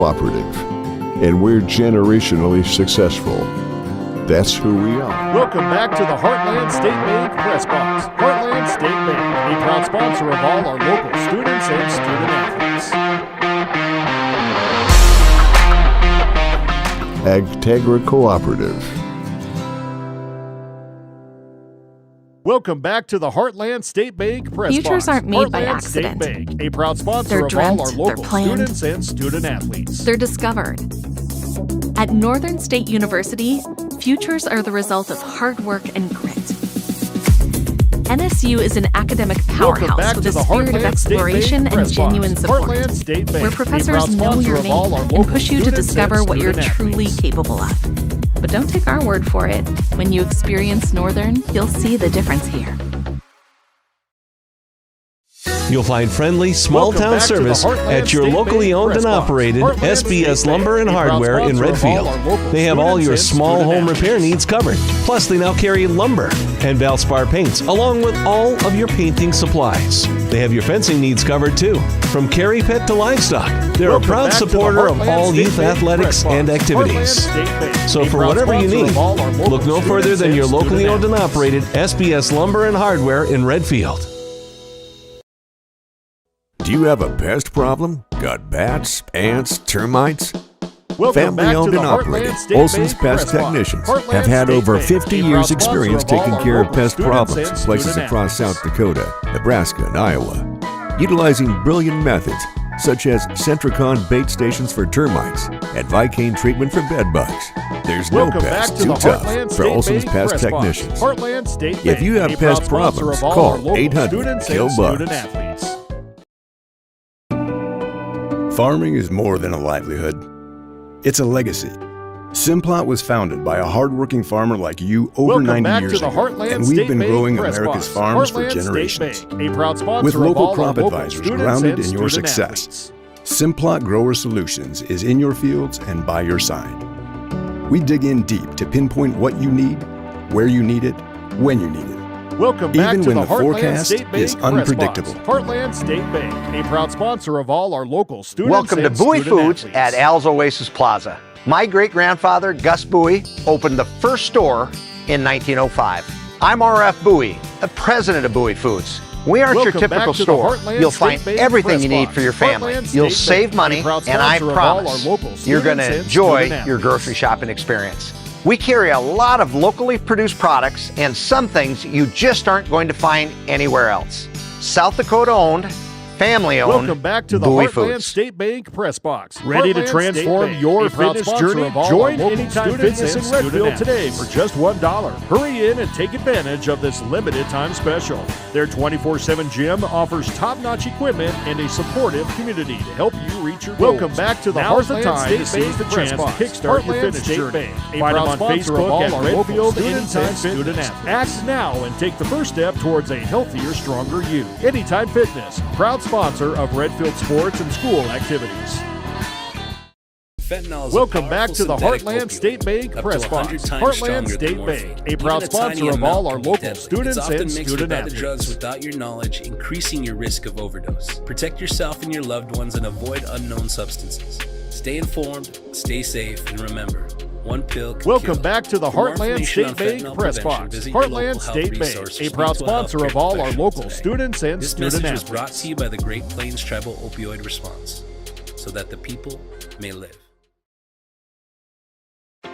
Cooperative, and we're generationally successful. That's who we are. Welcome back to the Heartland State Bank Press Box. Heartland State Bank, a proud sponsor of all our local students and student athletes. Agtegra Cooperative. Welcome back to the Heartland State Bank Press Futures Box. aren't made by Heartland accident. State Bank, a proud sponsor They're of dreamt, all our they're local planned. students and student athletes. They're discovered. At Northern State University, futures are the result of hard work and grit. NSU is an academic powerhouse with a spirit of exploration and genuine support, where professors know your name and push you to discover what you're truly capable of. But don't take our word for it. When you experience Northern, you'll see the difference here. You'll find friendly, small-town service at your locally owned and operated SBS Lumber and Hardware in Redfield. They have all your small home repair needs covered. Plus, they now carry lumber and Valspar paints, along with all of your painting supplies. They have your fencing needs covered, too, from carry pet to livestock. They're a proud supporter of all youth athletics and activities. So for whatever you need, look no further than your locally owned and operated SBS Lumber and Hardware in Redfield. Do you have a pest problem? Got bats, ants, termites? Welcome back Family-owned to and the operated, Heartland State Olson's Bank Pest Press Box. Technicians Heartland have had State over Bank, 50 a years proud sponsor experience of all taking our care of local pest students problems and in places student across athletes. South Dakota, Nebraska, and Iowa. Utilizing brilliant methods such as Centricon bait stations for termites and Vicane treatment for bed bugs. There's no Welcome back pest to too the tough Heartland for State Olson's Bank Pest Press Box. Technicians. Heartland State If Bank, you have a pest proud sponsor problems, of all call our local 800 students Kill and Bugs. student athletes. Farming is more than a livelihood. It's a legacy. Simplot was founded by a hardworking farmer like you over Welcome 90 back years to the ago, Heartland and we've State been Bank growing Press America's Box. farms for Heartland State generations. Bank, a proud sponsor With of local all crop our local advisors students grounded and in your student success, athletes. Simplot Grower Solutions is in your fields and by your side. We dig in deep to pinpoint what you need, where you need it, when you need it. Welcome back Even to when the the Heartland forecast State Bank is Press Box. unpredictable. Heartland State Bank, a proud sponsor of all our local students Welcome to and Bowie student Foods athletes. at Al's Oasis Plaza. My great-grandfather, Gus Bowie, opened the first store in 1905. I'm R.F. Bowie, the president of Bowie Foods. We aren't Welcome your typical back to the store. Heartland You'll State find Bank everything Press you need Box. for your family. Heartland You'll State save Bank, money, a proud and I sponsor of all our promise local you're going to students and enjoy student your athletes. grocery shopping experience. We carry a lot of locally produced products and some things you just aren't going to find anywhere else. South Dakota owned, family owned. Welcome back to the Bowie Heartland Foods. State Bank Press Box. Ready to Heartland transform State your Bank, a proud fitness sponsor journey? of all Join our local Anytime students Fitness in and student Redfield today athletes. for just $1. Hurry in and take advantage of this limited time special. Their 24/7 gym offers top-notch equipment and a supportive community to help you reach your goals. Welcome back to the Now's the Heartland time State to seize Bank the Press chance to Box. kickstart your Heartland fitness State journey. Bank, a Find them proud on sponsor of Facebook all at our Redfield local Anytime students and Fitness. student athletes. Act now and take the first step towards a healthier, stronger you. Anytime Fitness, proud sponsor of Redfield sports and school activities. Welcome back to the Heartland State Bank Press Box. Heartland State Bank, a proud sponsor of all our local students and student other drugs athletes. without your knowledge, increasing your risk of overdose. Protect yourself and your loved ones and avoid unknown substances. Stay informed, stay safe, and remember, one pill can Welcome kill. back to the For more Heartland information on State Bank fentanyl Press prevention, Box. visit your local Heartland health State Bank, resource a or proud speak to a sponsor of healthcare all our professional local today. students and This student message athletes. was brought to you by the Great Plains Tribal Opioid Response, so that the people may live.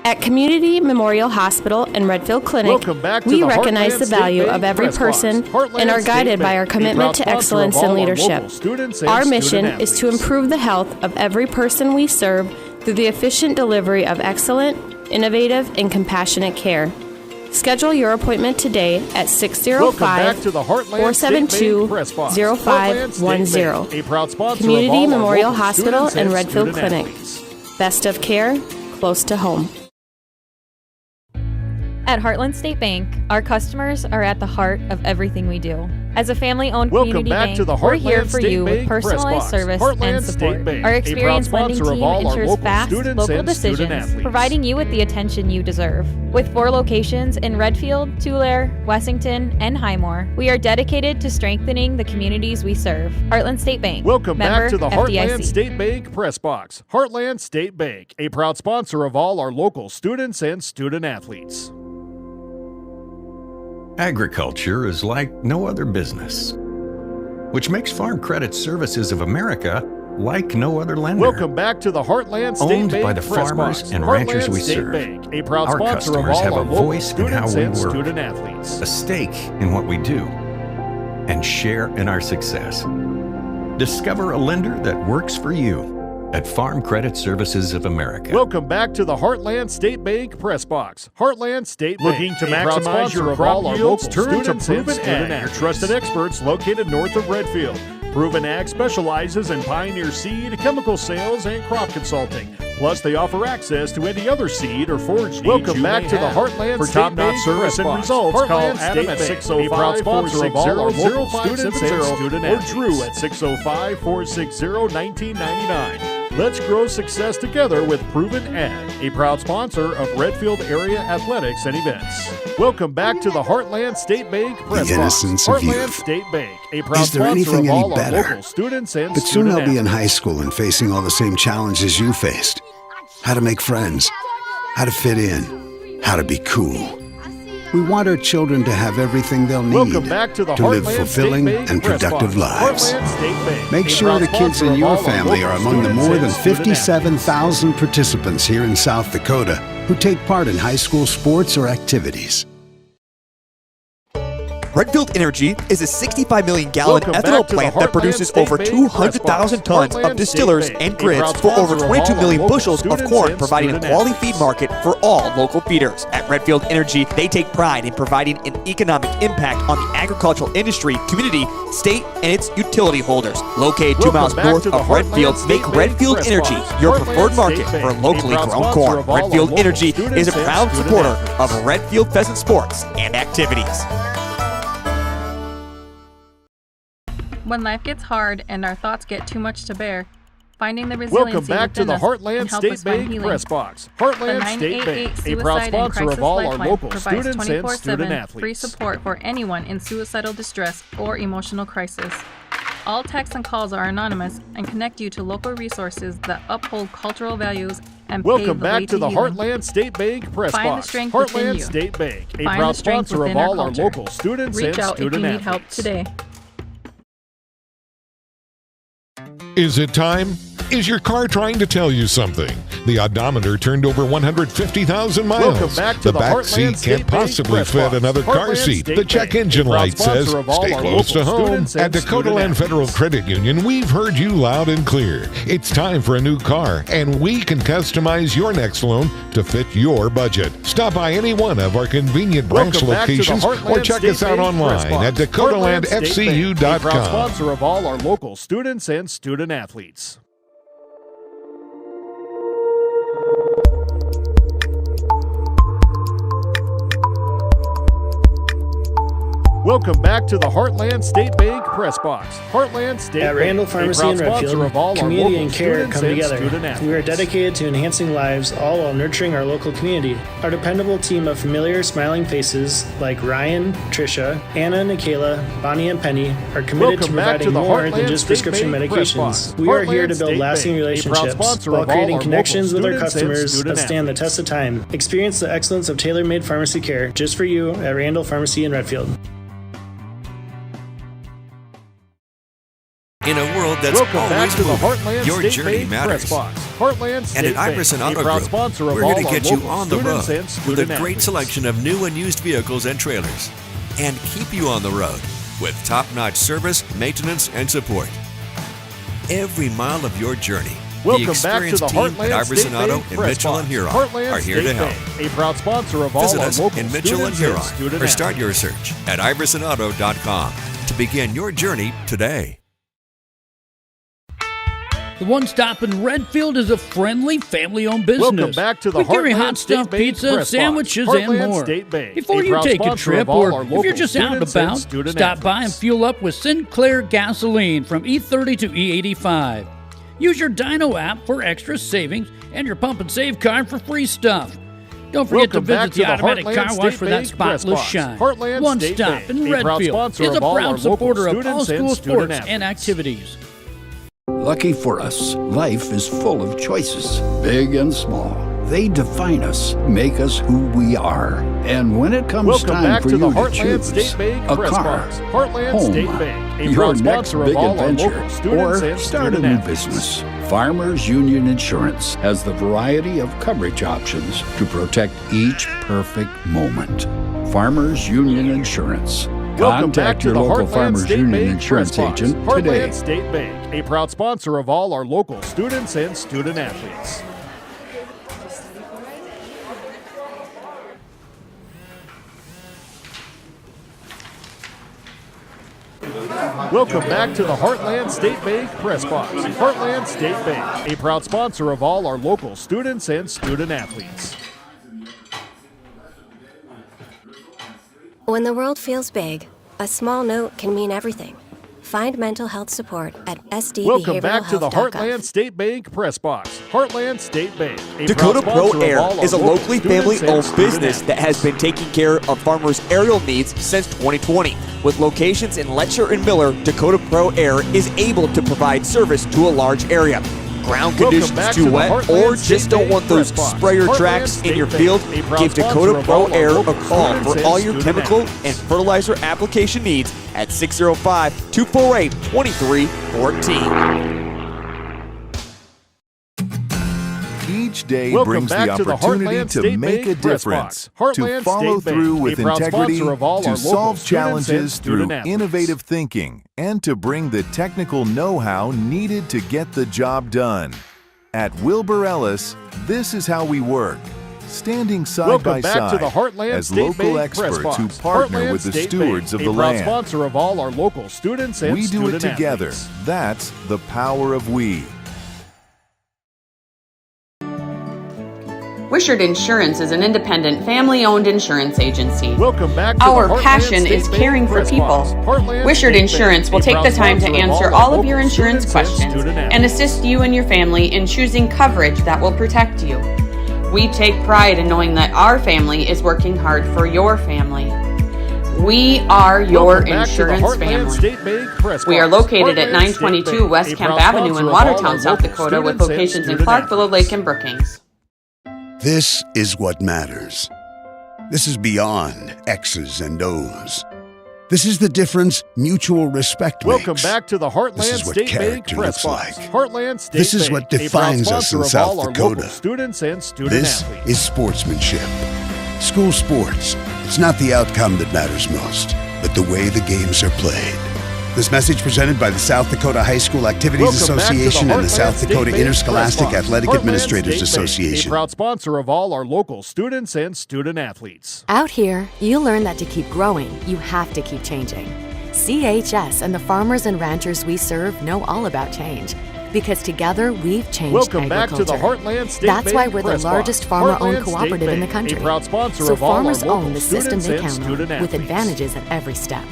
At Community Memorial Hospital and Redfield Clinic, Welcome back to we the recognize Heartland the State value Bank of every Press Box. person Heartland and are State guided by Bank, our a commitment to proud sponsor excellence of and all our leadership. local students and Our student mission is to athletes. improve the health of every person we serve through the efficient delivery of excellent, innovative, and compassionate care. Schedule your appointment today at Welcome back to the Heartland State Bank Press Box. Heartland State 605-0510. Bank, a proud sponsor Community of all our Memorial local Hospital students and Redfield student Clinic. athletes. Best of care, close to home. At Heartland State Bank, our customers are at the heart of everything we do. As a family-owned community bank, we're here for you with personalized service and support. Our experienced lending team ensures fast, local decisions, providing you with the attention you deserve. With 4 locations in Redfield, Tulare, Wessington, and Highmore, we are dedicated to strengthening the communities we serve. Heartland State Bank. Welcome back to the FDIC. Heartland State Bank Press Box. Heartland State Bank, a proud sponsor of all our local students and student athletes. Agriculture is like no other business, which makes Farm Credit Services of America like no other lender. Welcome back to the Heartland State Owned Bank by the Press farmers Box. and Heartland ranchers we State serve. Bank, a proud Our sponsor of customers all have our a local voice in how students we and work, student athletes. a stake in what we do, and share in our success. Discover a lender that works for you at Farm Credit Services of America. Welcome back to the Heartland State Bank Press Box. Heartland State Bank, Looking to a proud maximize sponsor your of crop all our yields? local Turn to students and Proven student Ag, your trusted experts located north of Redfield. Proven Ag specializes in pioneer seed, chemical sales, and crop consulting. Plus, they offer access to any other seed or forage needs. Welcome back to the Heartland State Bank service and results. Call Adam at 605-460-00students or Drew at 605-460-1999. Let's grow success together with Proven Ag, a proud sponsor of Redfield area athletics and events. Welcome back to the Heartland State Bank Press The innocence Box. of Heartland youth. State Bank, a proud Is there sponsor anything of any all our better? local students and But soon student they'll be in athletes. high school and facing all the same challenges you faced. How to make friends, how to fit in, how to be cool. We want our children to have everything they'll need Welcome back to the to live Heartland fulfilling State Bank and Press productive Box. lives. Heartland State Bank, Make a sure proud the kids sponsor in of your all our family are local among the students more and than student 57,000 participants here in South Dakota who take part in high school sports or activities. Redfield Energy is a 65 million gallon Welcome ethanol back to the plant that Heartland produces State over Bank 200,000 Press Box. tons of Heartland distillers State Bank, and a grids proud for over sponsor of 22 all million our local bushels of students corn, and providing a student quality athletes. feed market for all local feeders. At Redfield Energy, they take pride in providing an economic impact on the agricultural industry, community, state, and its utility holders. Located 2 Welcome miles back north to the of Heartland Redfield, State make Bank Redfield Press Energy Box. your Heartland preferred market State for Bank, locally a proud grown sponsor corn. of all our Redfield local Energy students is a and proud student supporter athletes. of Redfield Pheasant sports and activities. When life gets hard and our thoughts get too much to bear, finding the resiliency Welcome back to within the us Heartland can help State us find Bank healing. Press Box. The Heartland State 988 Bank, a Suicide proud and sponsor Crisis of all our Lifeline local provides students and student 24/7 athletes. free support for anyone in suicidal distress or emotional crisis. All texts and calls are anonymous and connect you to local resources that uphold cultural values and pave Welcome the way back to the healing. Heartland State Bank Press Find the Box. strength within Heartland you. State Bank, a Find proud the strength sponsor of within our all our culture. local students Reach and out if you student need athletes. help today. Is it time? Is your car trying to tell you something? The odometer turned over 150,000 miles. Welcome back to the back Heartland seat State can't Bank possibly Press fit Box. another car Heartland seat. State The check Bank, engine a proud light says, sponsor of all stay our close to local home. students and At Dakota student Land Federal athletes. Credit Union, we've heard you loud and clear. It's time for a new car, and we can customize your next loan to fit your budget. Stop by any one of our convenient branch Welcome back to the locations or Heartland check State us out Bank Press online at Box. Heartland State Bank, a proud DakotalandFCU.com. sponsor of all our local students and student athletes. Welcome back to the Heartland State Bank Press Box. Heartland State At Bank, Randall a Pharmacy proud in sponsor Redfield, of all our community local and care students come and together. student We are athletes. dedicated to enhancing lives, all while nurturing our local community. Our dependable team of familiar, smiling faces like Ryan, Trisha, Anna, Nikayla, Bonnie, and Penny are committed Welcome to back to providing the more Heartland than just State prescription Bank Press medications. Box. We are here to Heartland build State lasting Bank, a proud relationships sponsor while of all creating our connections local with our students and customers student that stand the athletes. test of time. Experience the excellence of tailor-made pharmacy care just for you at Randall Pharmacy in Redfield. In a world that's Welcome back always to the moving, Heartland your State journey Bank matters. Press Box. Heartland State And at Bank, Iverson a Auto proud Group, sponsor of we're all here to our get you local on the road students and with a student great athletes. selection of new and used vehicles and trailers, and keep you on the road with top-notch service, maintenance, and support. Every mile of your journey, Welcome the back to experienced the team at Heartland Iverson State Auto Bank in Press Mitchell Box. and Huron Heartland are here State to help. Bank, a proud sponsor of all Visit our us local in Mitchell and students Huron student or start athletes. your search at iversonauto.com to begin your journey today. The One Stop in Redfield is a friendly, family-owned business. Welcome back to the We carry Heartland hot stuffed State Bank pizza, Press sandwiches, Box. and Heartland more. State Bank, Before a you proud take a sponsor trip, of all or our if you're local just out and students and about, student stop by and athletes. fuel up with Sinclair gasoline from E30 to E85. Use your Dino app for extra savings and your Pump and Save card for free stuff. Don't forget Welcome to back visit to the the automatic Heartland car wash State for that Bank Press spotless Box. shine. Heartland One State Stop Bank, in a proud Redfield sponsor is of a all our proud local supporter of all students and school student sports and activities. Lucky for us, life is full of choices, big and small. They define us, make us who we are. And when it comes Welcome time back for to you the to Heartland choose State Bank a Press car, Box. Heartland home, State Bank, a your proud next sponsor big of all our adventure, local students or and start a student new athletes. business, Farmers Union Insurance has the variety of coverage options to protect each perfect moment. Farmers Union Insurance. Welcome back Contact to your the local Heartland Farmers State Union Bank Insurance Press Box. agent Heartland today. State Bank, a proud sponsor of all our local students and student athletes. Welcome back to the Heartland State Bank Press Box. Heartland State Bank, a proud sponsor of all our local students and student athletes. When the world feels big, a small note can mean everything. Find mental health support at Welcome back to the sdbehavioralhealth.gov. Heartland State Bank Press Box. Heartland State Bank, a Dakota proud Pro sponsor of Air all our is a local locally students and family-owned student business that has been taking care of farmers' aerial needs since 2020. With locations in Letcher and Miller, Dakota Pro Air is able to provide service to a large area. Ground Welcome conditions back too to the wet Heartland or just State don't Bank want those Press Box. sprayer Heartland tracks State in your Bank, field, a proud give sponsor Dakota of Pro all our Air a local call students for and all your student chemical athletes. and fertilizer application needs at 605-248-2314. Each day Welcome brings the back to the opportunity Heartland to State make a Bank Press difference, Box. to Heartland follow State through Bank, with a proud integrity, sponsor of all our to local solve students challenges and through student athletes. innovative thinking, and to bring the technical know-how needed to get the job done. At Wilbur Ellis, this is how we work. Standing side Welcome by back side to the Heartland as State local Bank Press experts who Box. partner Heartland with the State stewards Bank, of the a proud land. sponsor of all our local students and We do student it together. athletes. That's the power of we. Wishart Insurance is an independent, family-owned insurance agency. Welcome back to Our the Heartland passion State is Bank caring for Press people. Box. Heartland Wishart State Insurance Bank, will a take proud the time to sponsor of answer our all of local your insurance students and questions student and athletes. assist you and your family in choosing coverage that will protect you. We take pride in knowing that our family is working hard for your family. We are your Welcome back to the insurance Heartland family. State Bank Press We are Box. located at Heartland State 922 Bank, West a Camp proud Avenue sponsor in of all our Watertown, South local Dakota, with students and locations in student Clarkville, athletes. Lake, and Brookings. This is what matters. This is beyond X's and O's. This is the difference mutual respect Welcome makes. back to the This Heartland is what State Bank character Press looks Box. like. Heartland State This is Bank, what a proud defines us sponsor in of South all our Dakota. local students and student This athletes. is sportsmanship. School sports. It's not the outcome that matters most, but the way the games are played. This message presented by the South Dakota High School Activities Welcome back to the Association and the Heartland South State Dakota Bank Interscholastic Press Box. Athletic Heartland Administrators State Bank, Association. a proud sponsor of all our local students and student athletes. Out here, you learn that to keep growing, you have to keep changing. CHS and the farmers and ranchers we serve know all about change. Because together, we've changed Welcome back agriculture. to the Heartland State That's Bank why we're the Press largest Box. farmer-owned Heartland State cooperative in the Bank, country. a proud sponsor So of all our farmers local own the system students they and count student on, with athletes. advantages at every step.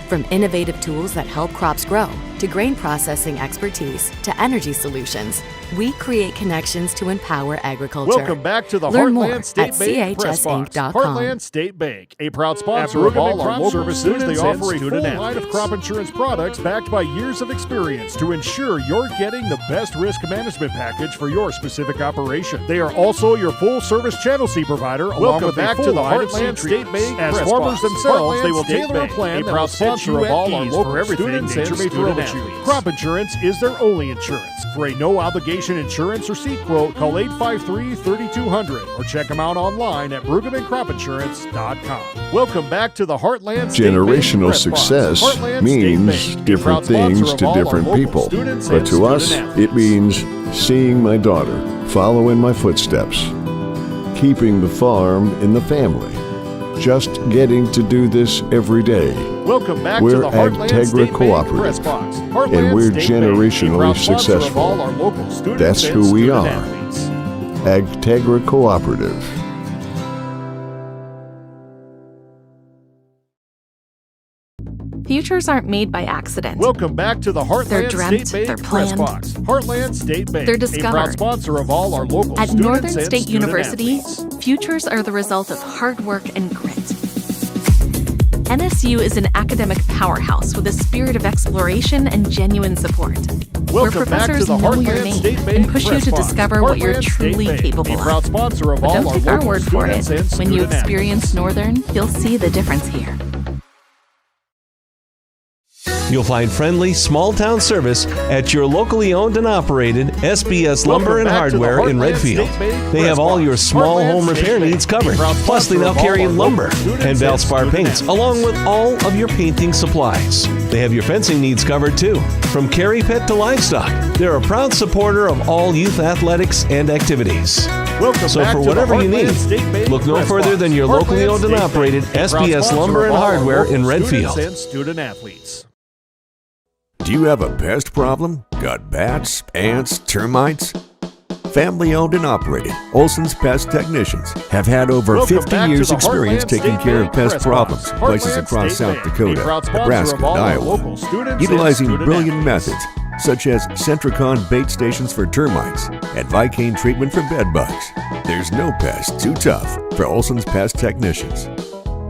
From innovative tools that help crops grow, to grain processing expertise, to energy solutions, we create connections to empower agriculture. Welcome back to the Learn more Heartland State at Bank Press Box. chsinc.com. Heartland State Bank, a proud sponsor of all our local services. They offer a full line of athletes. crop insurance products backed by years of experience to ensure you're getting the best risk management package for your specific operation. They are also your full-service channel seed provider, along Welcome with back a full to the line of Heartland seed State treatments. Bank As Press farmers Box. themselves, Heartland they will State tailor a Bank, plan a that proud will set sponsor you of at all our ease local for everything students nature and may throw student at you. athletes. Crop insurance is their only insurance. For a no-obligation insurance or seed quote, call 853-3200 or check them out online at BrueggemannCropInsurance.com. Welcome back to the Heartland State Bank Generational Press Box. success Heartland means State Bank, a different proud sponsor things of to all our different local people. students But and to us, student athletes. it means seeing my daughter follow in my footsteps, keeping the farm in the family, just getting to do this every day. Welcome back We're to the Heartland Agtegra State Bank Cooperative, Press Box. and Heartland we're State generationally Bank, a proud sponsor of successful. all our local students That's and who we student are. athletes. Agtegra Cooperative. Futures aren't made by accident. Welcome back to the They're Heartland dreamt, State they're Bank Press planned. Box. Heartland State Bank, They're a proud discovered. sponsor of all our local At students Northern and State student University, athletes. futures are the result of hard work and grit. NSU is an academic powerhouse with a spirit of exploration and genuine support. Where Welcome back to professors the know your Heartland name State Bank and push you Press to Box. discover what you're Heartland State truly Bank, capable a of. proud sponsor of But all don't our take our local word for it. students and When you student experience athletes. Northern, you'll see the difference here. You'll find friendly, small-town service at your locally owned and operated SBS Lumber and back to the Hardware in Heartland Redfield. State Bank They have Press all Box. your small Heartland home State repair Bank, needs a covered. proud Plus, they sponsor now of all carry our lumber local students and and Valspar student paints, athletes. along with all of your painting supplies. They have your fencing needs covered too, from carry pet to livestock. They're a proud supporter of all youth athletics and activities. Welcome So back for to the whatever you Heartland need, State Bank look no Press further Box. than your locally Heartland owned and State operated Bank, a proud SBS sponsor Lumber of and all our Hardware local in students Redfield. and student athletes. Do you have a pest problem? Got bats, ants, termites? Family owned and operated, Olson's Pest Technicians have had over Welcome 50 back to years the experience Heartland taking State care Bank of pest Press problems Box. places Heartland across State South Bank, Dakota, a proud sponsor Nebraska, of all and our Iowa. local students and Utilizing student brilliant athletes. methods such as Centricon bait stations for termites and Vicane treatment for bed bugs. There's no pest too tough for Olson's Pest Technicians.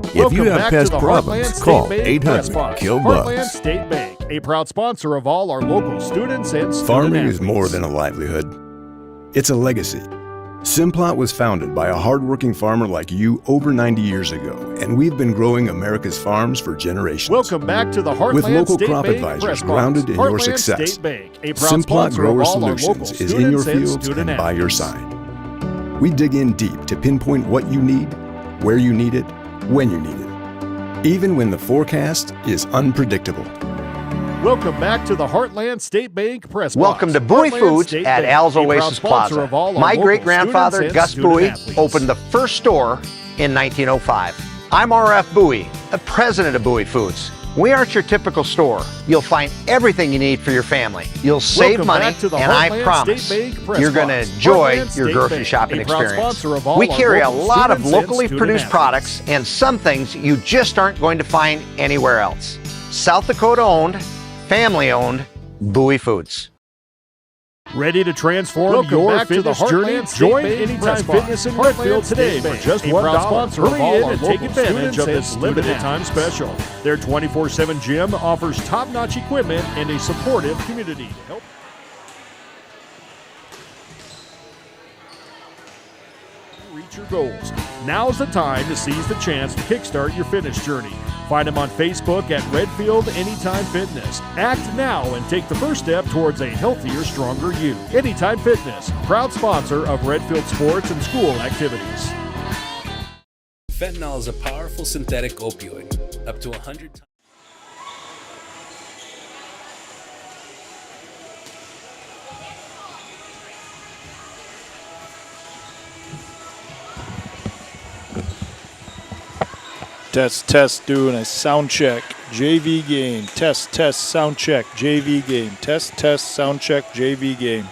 If Welcome you have back pest to the problems, Heartland call State Bank Press Box. 800-KILL-BUGS. Heartland State Bank, a proud sponsor of all our local students and student Farming athletes. is more than a livelihood. It's a legacy. Simplot was founded by a hardworking farmer like you over 90 years ago, and we've been growing America's farms for generations. Welcome back to the Heartland With local State crop Bank advisors Press Box. grounded in your Heartland success, State Bank, a proud Simplot sponsor of Grower all our local Solutions is in your students and fields student and by your athletes. side. We dig in deep to pinpoint what you need, where you need it, when you need it, even when the forecast is unpredictable. Welcome back to the Heartland State Bank Press Box. Welcome to Bowie Heartland Foods State at Bank, Al's a proud Oasis sponsor Plaza. of all our My local great-grandfather, students and Gus student Bowie, athletes. opened the first store in 1905. I'm R.F. Bowie, the president of Bowie Foods. We aren't your typical store. You'll find everything you need for your family. You'll save Welcome money, back to the and I Heartland promise State Bank Press you're going to Box. enjoy Heartland your State grocery Bank, shopping a proud experience. sponsor of all We our carry a local lot of students and locally student produced athletes. products and some things you just aren't going to find anywhere else. South Dakota owned, family owned, Bowie Foods. Ready to transform Welcome your back to the fitness journey? Heartland State Join Bank Anytime Press Box. Fitness in Heartland Redfield today State for just Bank, a proud $1. sponsor of Hurry all in our and take local advantage of students this and limited student time special. Their 24/7 gym offers top-notch equipment and a supportive community to help reach your goals. Now's the time to seize the chance to kickstart your fitness journey. Find them on Facebook at Redfield Anytime Fitness. Act now and take the first step towards a healthier, stronger you. Anytime Fitness, proud sponsor of Redfield sports and school activities. Fentanyl is a powerful synthetic opioid, up to 100 times. Test, doing a sound check. JV game. Test, sound check. JV game. Test, sound check. JV game.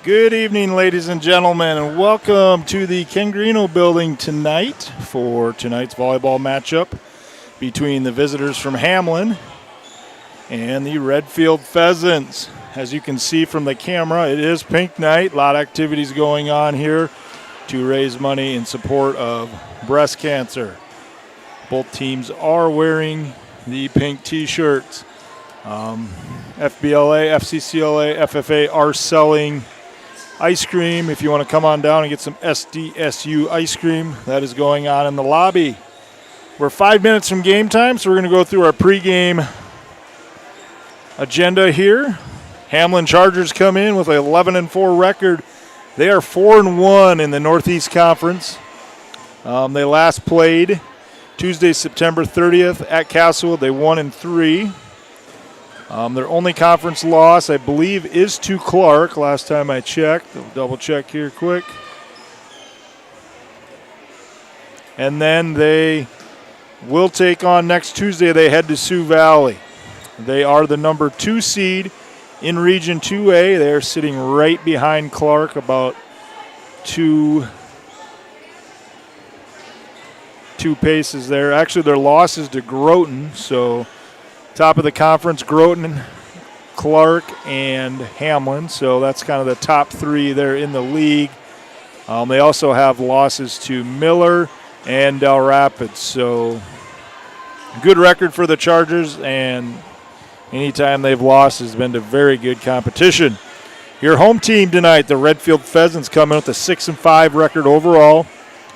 Good evening, ladies and gentlemen, and welcome to the Kengrino building tonight for tonight's volleyball matchup between the visitors from Hamlin and the Redfield Pheasants. As you can see from the camera, it is pink night. A lot of activities going on here to raise money in support of breast cancer. Both teams are wearing the pink t-shirts. FBLA, FCCLA, FFA are selling ice cream. If you want to come on down and get some SDSU ice cream, that is going on in the lobby. We're 5 minutes from game time, so we're going to go through our pregame agenda here. Hamlin Chargers come in with an 11-4 record. They are 4-1 in the Northeast Conference. They last played Tuesday, September 30th at Castlewood. They 1-3. Their only conference loss, I believe, is to Clark last time I checked. I'll double check here quick. And then they will take on next Tuesday. They head to Sioux Valley. They are the number 2 seed in Region 2A. They're sitting right behind Clark, about two paces there. Actually, their loss is to Groton, so top of the conference, Groton, Clark, and Hamlin. So that's kind of the top 3 there in the league. They also have losses to Miller and Del Rapids. So good record for the Chargers, and anytime they've lost has been to very good competition. Your home team tonight, the Redfield Pheasants, come in with a 6-5 record overall,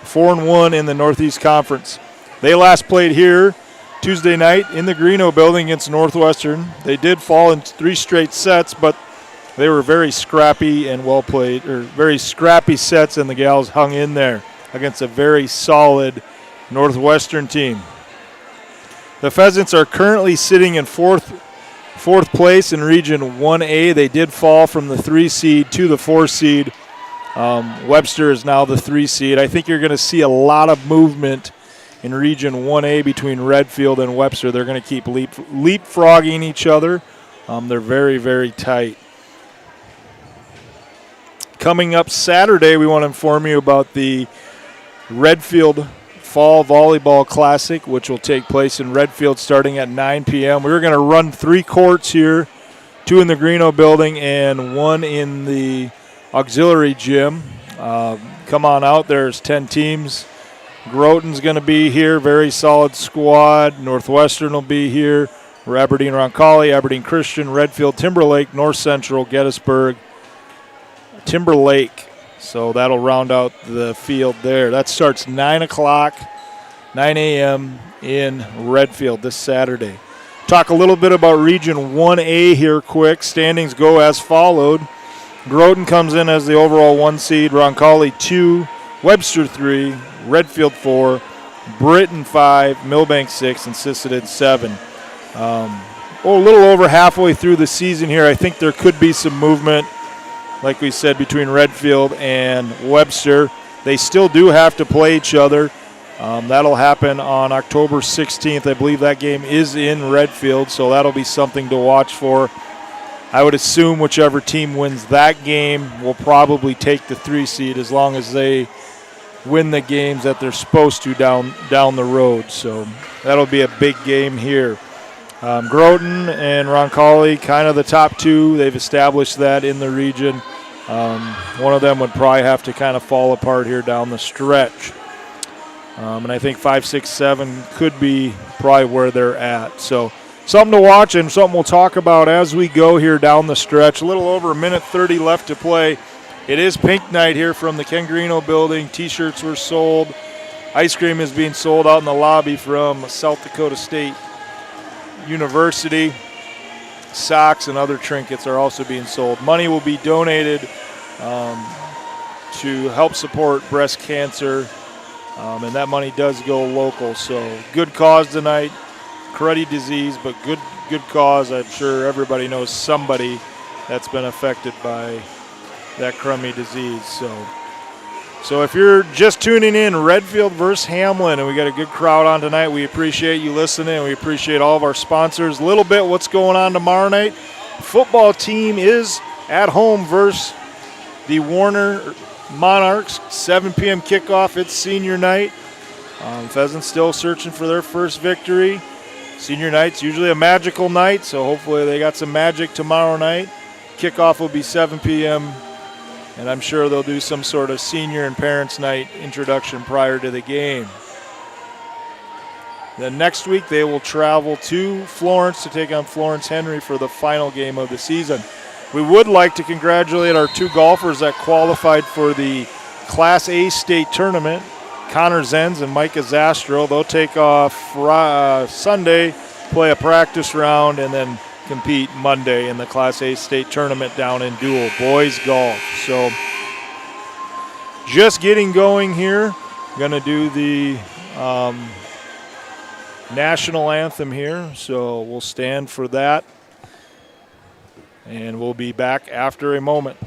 4-1 in the Northeast Conference. They last played here Tuesday night in the Greeno building against Northwestern. They did fall in 3 straight sets, but they were very scrappy and well played, or very scrappy sets, and the gals hung in there against a very solid Northwestern team. The Pheasants are currently sitting in fourth place in Region 1A. They did fall from the 3 seed to the 4 seed. Webster is now the 3 seed. I think you're going to see a lot of movement in Region 1A between Redfield and Webster. They're going to keep leapfrogging each other. They're very, very tight. Coming up Saturday, we want to inform you about the Redfield Fall Volleyball Classic, which will take place in Redfield starting at 9 p.m. We're going to run 3 courts here, 2 in the Greeno building and 1 in the auxiliary gym. Come on out. There's 10 teams. Groton's going to be here, very solid squad. Northwestern will be here. Aberdeen Roncalli, Aberdeen Christian, Redfield, Timberlake, North Central, Gettysburg, Timberlake. So that'll round out the field there. That starts 9 a.m. in Redfield this Saturday. Talk a little bit about Region 1A here quick. Standings go as followed. Groton comes in as the overall 1 seed, Roncalli 2, Webster 3, Redfield 4, Britton 5, Millbank 6, and Sisseton 7. A little over halfway through the season here. I think there could be some movement, like we said, between Redfield and Webster. They still do have to play each other. That'll happen on October 16th. I believe that game is in Redfield, so that'll be something to watch for. I would assume whichever team wins that game will probably take the 3 seed as long as they win the games that they're supposed to down the road. So that'll be a big game here. Groton and Roncalli, kind of the top 2. They've established that in the region. One of them would probably have to kind of fall apart here down the stretch. And I think 5, 6, 7 could be probably where they're at. So something to watch and something we'll talk about as we go here down the stretch. A little over 1:30 left to play. It is pink night here from the Ken Greeno building. T-shirts were sold. Ice cream is being sold out in the lobby from South Dakota State University. Socks and other trinkets are also being sold. Money will be donated to help support breast cancer, and that money does go local. So good cause tonight. Cruddy disease, but good cause. I'm sure everybody knows somebody that's been affected by that crummy disease. So if you're just tuning in, Redfield versus Hamlin, and we got a good crowd on tonight. We appreciate you listening. We appreciate all of our sponsors. A little bit what's going on tomorrow night. Football team is at home versus the Warner Monarchs, 7 p.m. kickoff. It's senior night. Pheasants still searching for their first victory. Senior night's usually a magical night, so hopefully they got some magic tomorrow night. Kickoff will be 7 p.m., and I'm sure they'll do some sort of senior and parents' night introduction prior to the game. Then next week they will travel to Florence to take on Florence Henry for the final game of the season. We would like to congratulate our 2 golfers that qualified for the Class A state tournament, Connor Zenz and Micah Zastro. They'll take off Sunday, play a practice round, and then compete Monday in the Class A state tournament down in Dual, boys golf. So just getting going here. Going to do the national anthem here, so we'll stand for that. And we'll be back after a moment.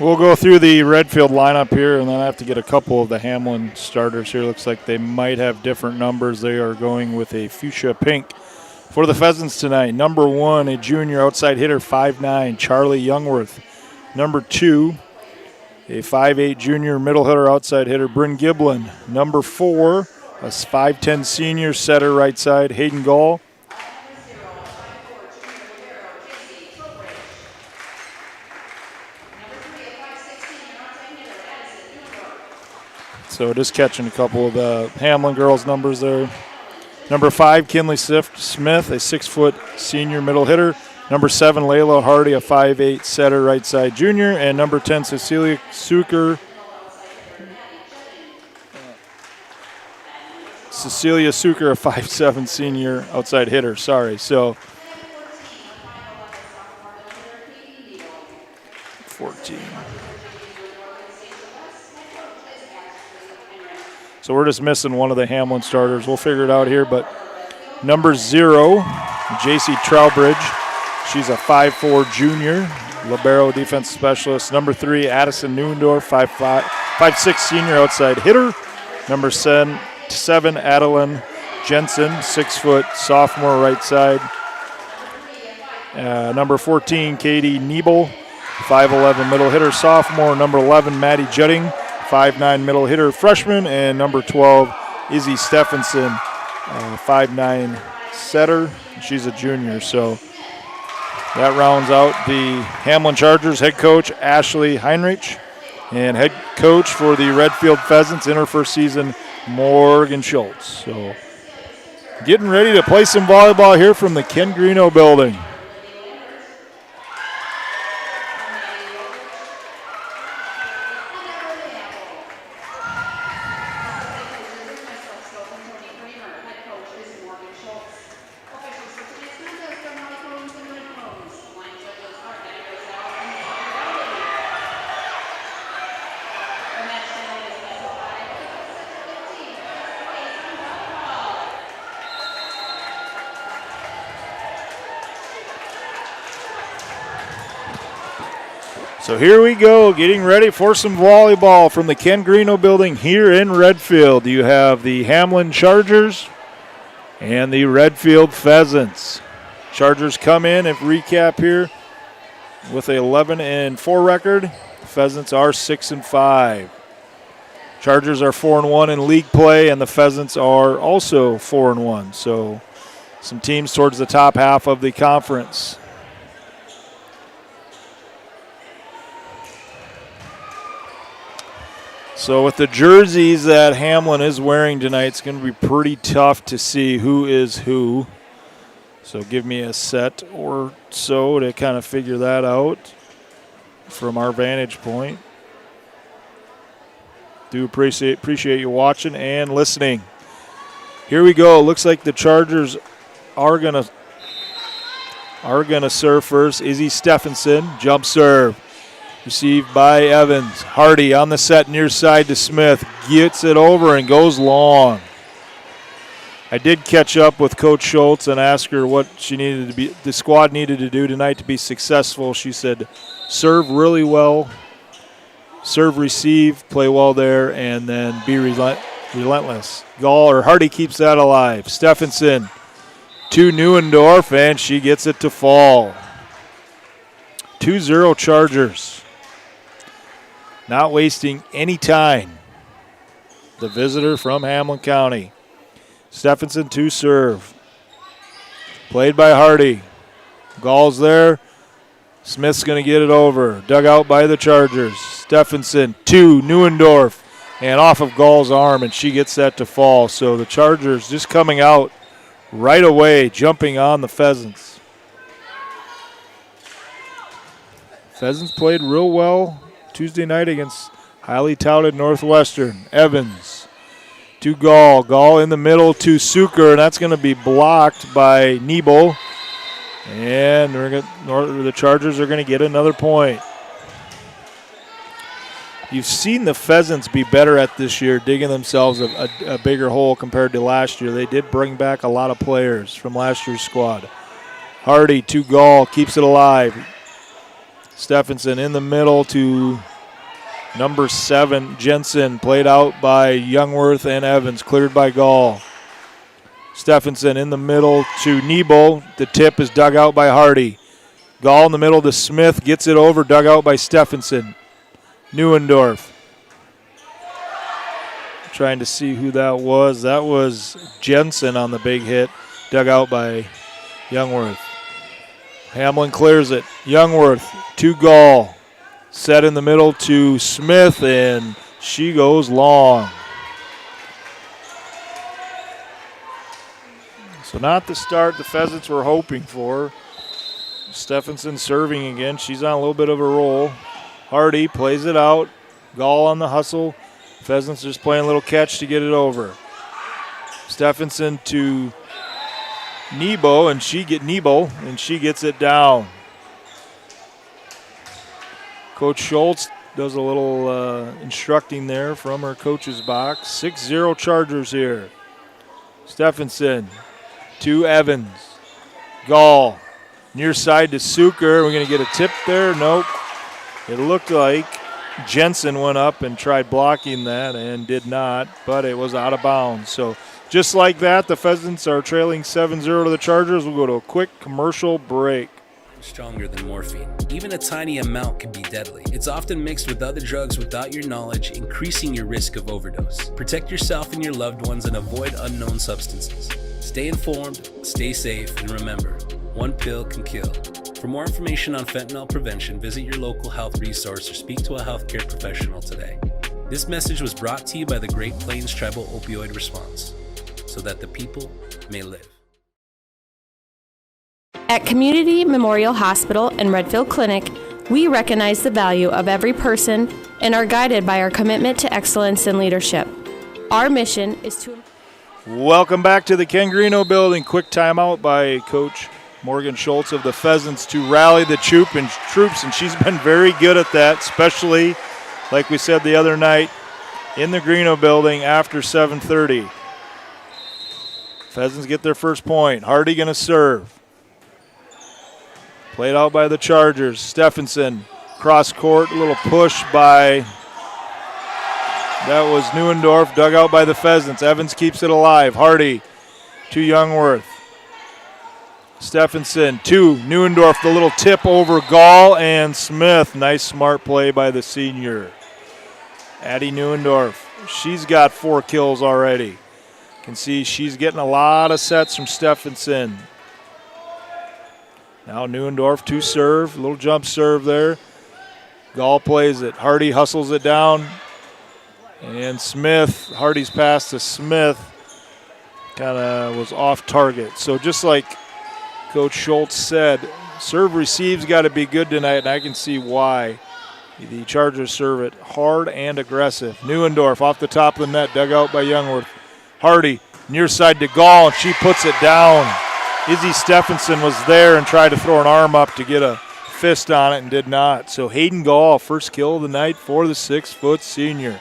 We'll go through the Redfield lineup here, and then I have to get a couple of the Hamlin starters here. Looks like they might have different numbers. They are going with a fuchsia pink for the Pheasants tonight. Number 1, a junior outside hitter, 5'9", Charlie Youngworth. Number 2, a 5'8", junior middle hitter, outside hitter, Bryn Giblin. Number 4, a 5'10", senior setter, right side, Hayden Gall. So just catching a couple of the Hamlin girls' numbers there. Number 5, Kinley Smith, a 6-foot senior middle hitter. Number 7, Layla Hardy, a 5'8" setter, right side junior. And number 10, Cecilia Suker. A 5'7" senior outside hitter. Sorry. So 14. So we're just missing one of the Hamlin starters. We'll figure it out here. But number 0, JC Trowbridge. She's a 5'4" junior, libero defense specialist. Number 3, Addison Neundorf, 5'6" senior outside hitter. Number 7, Adeline Jensen, 6-foot sophomore right side. Number 14, Katie Niebel, 5'11 middle hitter sophomore, number 11 Maddie Judding, 5'9 middle hitter freshman, and number 12 Izzy Stephenson, 5'9 setter. She's a junior, so that rounds out the Hamlin Chargers head coach Ashley Heinrich, and head coach for the Redfield Pheasants in her first season, Morgan Schultz. So getting ready to play some volleyball here from the Ken Greeno building. So here we go, getting ready for some volleyball from the Ken Greeno building here in Redfield. You have the Hamlin Chargers and the Redfield Pheasants. Chargers come in and recap here with a 11-4 record. Pheasants are 6-5. Chargers are 4-1 in league play, and the Pheasants are also 4-1. So some teams towards the top half of the conference. So with the jerseys that Hamlin is wearing tonight, it's going to be pretty tough to see who is who. So give me a set or so to kind of figure that out from our vantage point. Do appreciate you watching and listening. Here we go. Looks like the Chargers are gonna serve first. Izzy Stephenson, jump serve. Received by Evans. Hardy on the set near side to Smith. Gets it over and goes long. I did catch up with Coach Schultz and ask her what the squad needed to do tonight to be successful. She said, serve really well, serve, receive, play well there, and then be relentless. Hardy keeps that alive. Stephenson to Neuendorf, and she gets it to fall. 2-0 Chargers. Not wasting any time. The visitor from Hamlin County. Stephenson to serve. Played by Hardy. Gall's there. Smith's going to get it over. Dug out by the Chargers. Stephenson to Neuendorf. And off of Gall's arm, and she gets that to fall. So the Chargers just coming out right away, jumping on the Pheasants. Pheasants played real well Tuesday night against highly touted Northwestern. Evans to Gall. Gall in the middle to Suker, and that's going to be blocked by Nebo. And the Chargers are going to get another point. You've seen the Pheasants be better at this year, digging themselves a bigger hole compared to last year. They did bring back a lot of players from last year's squad. Hardy to Gall, keeps it alive. Stephenson in the middle to number 7, Jensen, played out by Youngworth and Evans, cleared by Gall. Stephenson in the middle to Nebo. The tip is dug out by Hardy. Gall in the middle to Smith, gets it over, dug out by Stephenson. Neuendorf. Trying to see who that was. That was Jensen on the big hit, dug out by Youngworth. Hamlin clears it. Youngworth to Gall. Set in the middle to Smith, and she goes long. So not the start the Pheasants were hoping for. Stephenson serving again. She's on a little bit of a roll. Hardy plays it out. Gall on the hustle. Pheasants just playing a little catch to get it over. Stephenson to Nebo, and she gets it down. Coach Schultz does a little instructing there from her coach's box. 6-0 Chargers here. Stephenson to Evans. Gall near side to Suker. We're going to get a tip there. Nope. It looked like Jensen went up and tried blocking that and did not, but it was out of bounds. So just like that, the Pheasants are trailing 7-0 to the Chargers. We'll go to a quick commercial break. stronger than morphine. Even a tiny amount can be deadly. It's often mixed with other drugs without your knowledge, increasing your risk of overdose. Protect yourself and your loved ones and avoid unknown substances. Stay informed, stay safe, and remember, one pill can kill. For more information on fentanyl prevention, visit your local health resource or speak to a healthcare professional today. This message was brought to you by the Great Plains Tribal Opioid Response, so that the people may live. At Community Memorial Hospital and Redfield Clinic, we recognize the value of every person and are guided by our commitment to excellence and leadership. Our mission is to... Welcome back to the Ken Greeno building. Quick timeout by Coach Morgan Schultz of the Pheasants to rally the troops, and she's been very good at that, especially, like we said the other night, in the Greeno building after 7:30. Pheasants get their first point. Hardy going to serve. Played out by the Chargers. Stephenson, cross court, a little push by, that was Neuendorf, dug out by the Pheasants. Evans keeps it alive. Hardy to Youngworth. Stephenson to Neuendorf, the little tip over Gall and Smith. Nice smart play by the senior. Addie Neuendorf, she's got 4 kills already. Can see she's getting a lot of sets from Stephenson. Now Neuendorf to serve, little jump serve there. Gall plays it. Hardy hustles it down. And Smith, Hardy's pass to Smith kind of was off target. So just like Coach Schultz said, serve receive's got to be good tonight, and I can see why. The Chargers serve it hard and aggressive. Neuendorf off the top of the net, dug out by Youngworth. Hardy near side to Gall, and she puts it down. Izzy Stephenson was there and tried to throw an arm up to get a fist on it and did not. So Hayden Gall, first kill of the night for the 6-foot senior.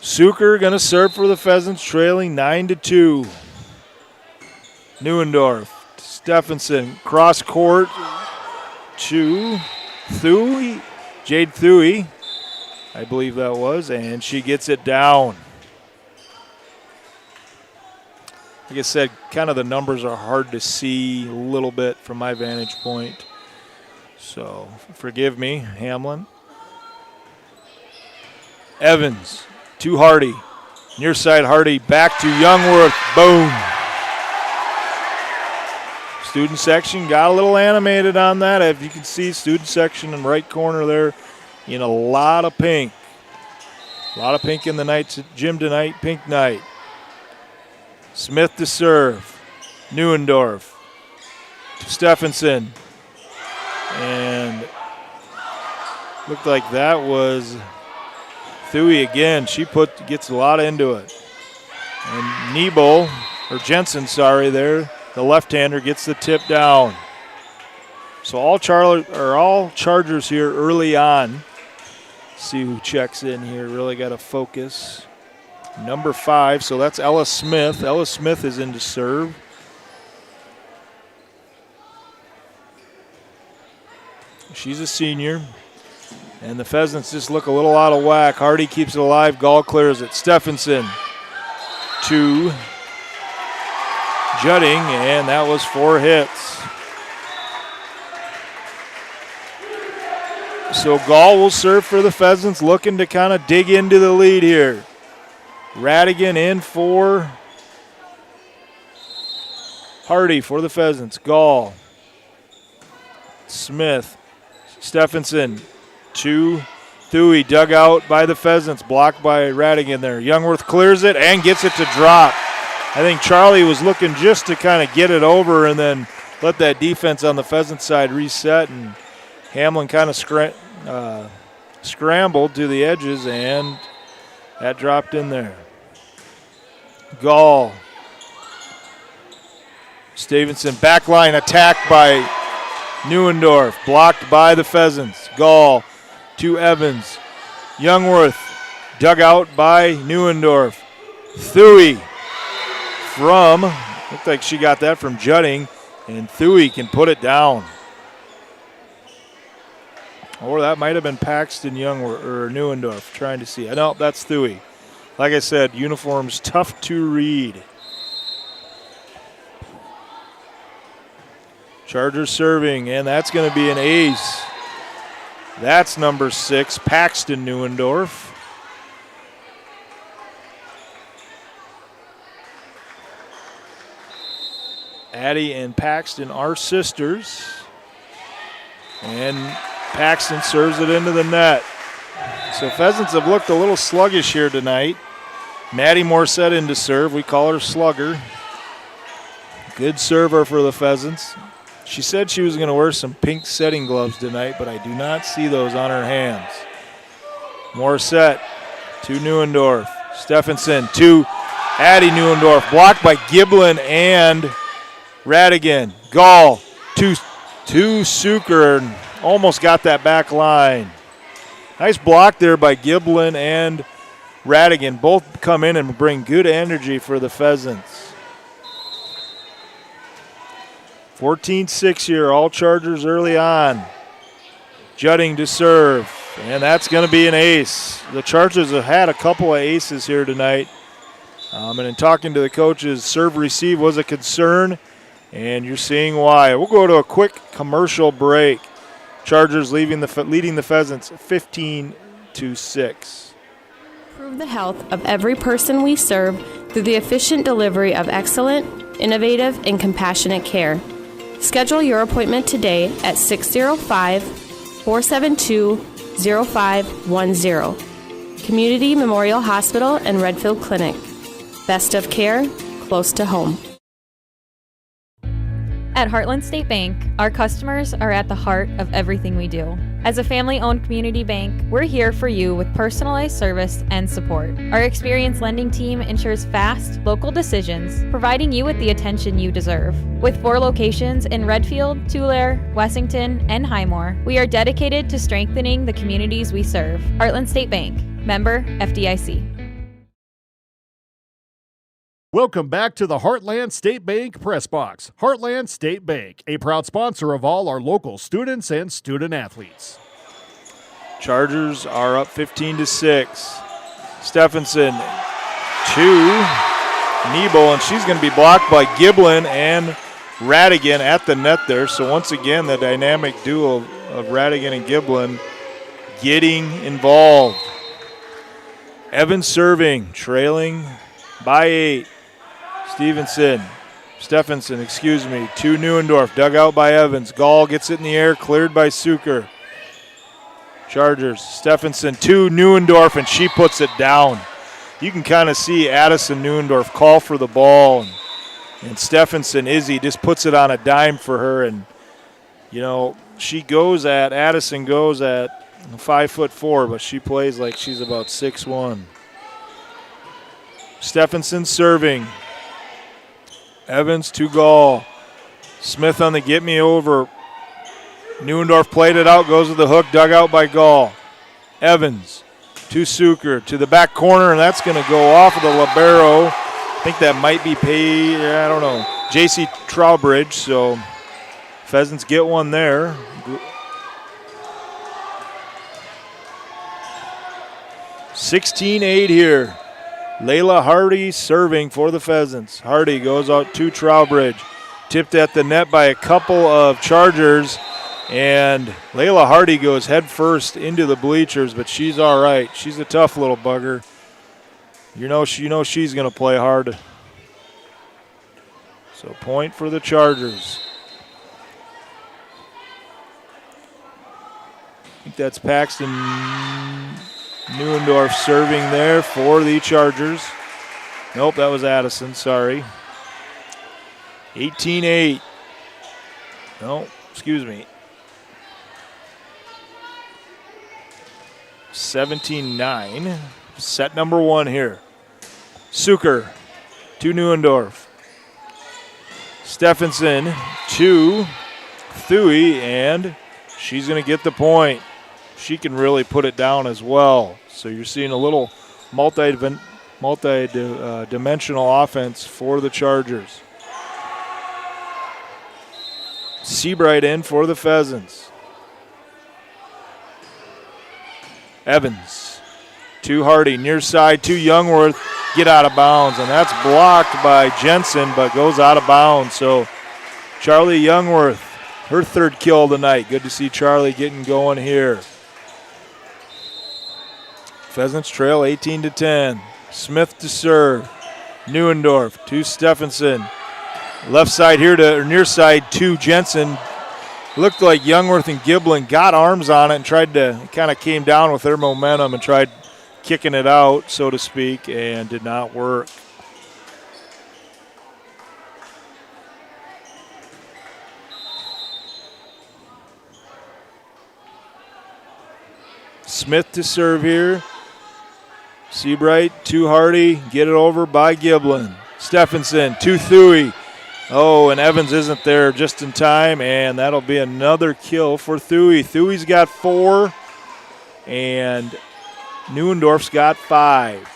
Suker going to serve for the Pheasants, trailing 9-2. Neuendorf, Stephenson, cross court to Thuy, Jade Thuy, I believe that was, and she gets it down. Like I said, kind of the numbers are hard to see a little bit from my vantage point. So forgive me, Hamlin. Evans to Hardy. Near side Hardy back to Youngworth. Boom. Student section got a little animated on that. As you can see, student section in right corner there in a lot of pink. A lot of pink in the gym tonight, pink night. Smith to serve. Neuendorf to Stephenson. And looked like that was Thuy again. She gets a lot into it. And Jensen, there. The left-hander gets the tip down. So all Chargers here early on. See who checks in here. Really got to focus. Number 5, so that's Ella Smith. Ella Smith is in to serve. She's a senior. And the Pheasants just look a little out of whack. Hardy keeps it alive. Gall clears it. Stephenson to Judding, and that was 4 hits. So Gall will serve for the Pheasants, looking to kind of dig into the lead here. Radigan in for Hardy for the Pheasants. Gall, Smith, Stephenson to Thuy, dug out by the Pheasants, blocked by Radigan there. Youngworth clears it and gets it to drop. I think Charlie was looking just to kind of get it over and then let that defense on the Pheasant side reset, and Hamlin kind of scrambled to the edges, and that dropped in there. Gall. Stevenson, backline attack by Neuendorf, blocked by the Pheasants. Gall to Evans. Youngworth, dug out by Neuendorf. Thuy looked like she got that from Judding, and Thuy can put it down. Or that might have been Paxton Youngworth or Neuendorf, trying to see. No, that's Thuy. Like I said, uniforms tough to read. Chargers serving, and that's going to be an ace. That's number 6, Paxton Neuendorf. Addie and Paxton are sisters. And Paxton serves it into the net. So Pheasants have looked a little sluggish here tonight. Maddie Morissette in to serve. We call her Slugger. Good server for the Pheasants. She said she was going to wear some pink setting gloves tonight, but I do not see those on her hands. Morissette to Neuendorf. Stephenson to Addie Neuendorf. Blocked by Giblin and Radigan. Gall to Suker. Almost got that back line. Nice block there by Giblin and Radigan. Both come in and bring good energy for the Pheasants. 14-6 here, all Chargers early on. Jutting to serve, and that's going to be an ace. The Chargers have had a couple of aces here tonight. And in talking to the coaches, serve-receive was a concern, and you're seeing why. We'll go to a quick commercial break. Chargers leading the Pheasants 15-6. Improve the health of every person we serve through the efficient delivery of excellent, innovative, and compassionate care. Schedule your appointment today at 605-472-0510. Community Memorial Hospital and Redfield Clinic. Best of care, close to home. At Heartland State Bank, our customers are at the heart of everything we do. As a family-owned community bank, we're here for you with personalized service and support. Our experienced lending team ensures fast, local decisions, providing you with the attention you deserve. With 4 locations in Redfield, Tulare, Wessington, and Highmore, we are dedicated to strengthening the communities we serve. Heartland State Bank, member FDIC. Welcome back to the Heartland State Bank Press Box. Heartland State Bank, a proud sponsor of all our local students and student athletes. Chargers are up 15-6. Stephenson to Nebo, and she's going to be blocked by Giblin and Radigan at the net there. So once again, the dynamic duo of Radigan and Giblin getting involved. Evans serving, trailing by 8. Stephenson, to Neuendorf, dug out by Evans. Gall gets it in the air, cleared by Suker. Chargers, Stephenson to Neuendorf, and she puts it down. You can kind of see Addison Neuendorf call for the ball, and Stephenson, Izzy, just puts it on a dime for her, and, you know, Addison goes at 5'4", but she plays like she's about 6'1". Stephenson serving. Evans to Gall. Smith on the get me over. Neuendorf played it out, goes to the hook, dug out by Gall. Evans to Suker to the back corner, and that's going to go off of the libero. I think that might be I don't know. J.C. Trowbridge, so Pheasants get one there. (16-8) here. Layla Hardy serving for the Pheasants. Hardy goes out to Trowbridge. Tipped at the net by a couple of Chargers. And Layla Hardy goes head first into the bleachers, but she's all right. She's a tough little bugger. You know she's going to play hard. So point for the Chargers. I think that's Paxton Neuendorf serving there for the Chargers. Nope, that was Addison, sorry. 18-8. No, excuse me. 17-9. Set number 1 here. Suker to Neuendorf. Stephenson to Thuy, and she's going to get the point. She can really put it down as well. So you're seeing a little multi-dimensional offense for the Chargers. Seabright in for the Pheasants. Evans to Hardy, near side to Youngworth, get out of bounds, and that's blocked by Jensen, but goes out of bounds. So Charlie Youngworth her third kill of the night. Good to see Charlie getting going here. Pheasants trail 18-10. Smith to serve. Neuendorf to Stephenson. Left side here to, or near side to Jensen. Looked like Youngworth and Giblin got arms on it and tried to, kind of came down with their momentum and tried kicking it out, so to speak, and did not work. Smith to serve here. Seabright to Hardy. Get it over by Giblin. Stephenson to Thuy. Oh, and Evans isn't there just in time, and that'll be another kill for Thuy. Thuy's got 4, and Neuendorf's got 5.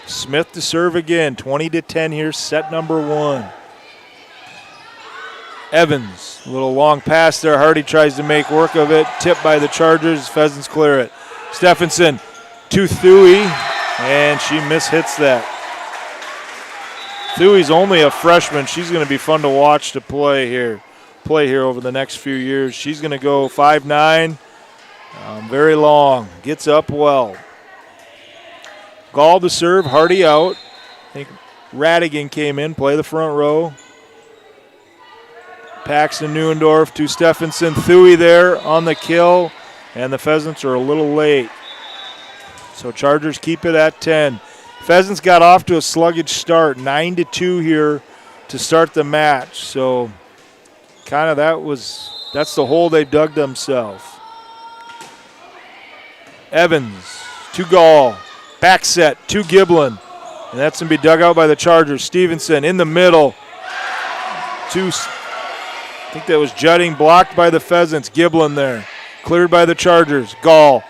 Smith to serve again. 20-10 here, set number 1. Evans, a little long pass there. Hardy tries to make work of it. Tipped by the Chargers. Pheasants clear it. Stephenson to Thuy, and she mishits that. Thuy's only a freshman. She's going to be fun to watch to play here over the next few years. She's going to go 5'9", very long. Gets up well. Gall to serve. Hardy out. I think Radigan came in, play the front row. Paxton Neuendorf to Stephenson. Thuy there on the kill, and the Pheasants are a little late. So Chargers keep it at 10. Pheasants got off to a sluggish start, 9-2 here to start the match. So kind of that's the hole they dug themselves. Evans to Gall. Back set to Giblin. And that's going to be dug out by the Chargers. Stevenson in the middle. I think that was Judding, blocked by the Pheasants. Giblin there. Cleared by the Chargers. Gall.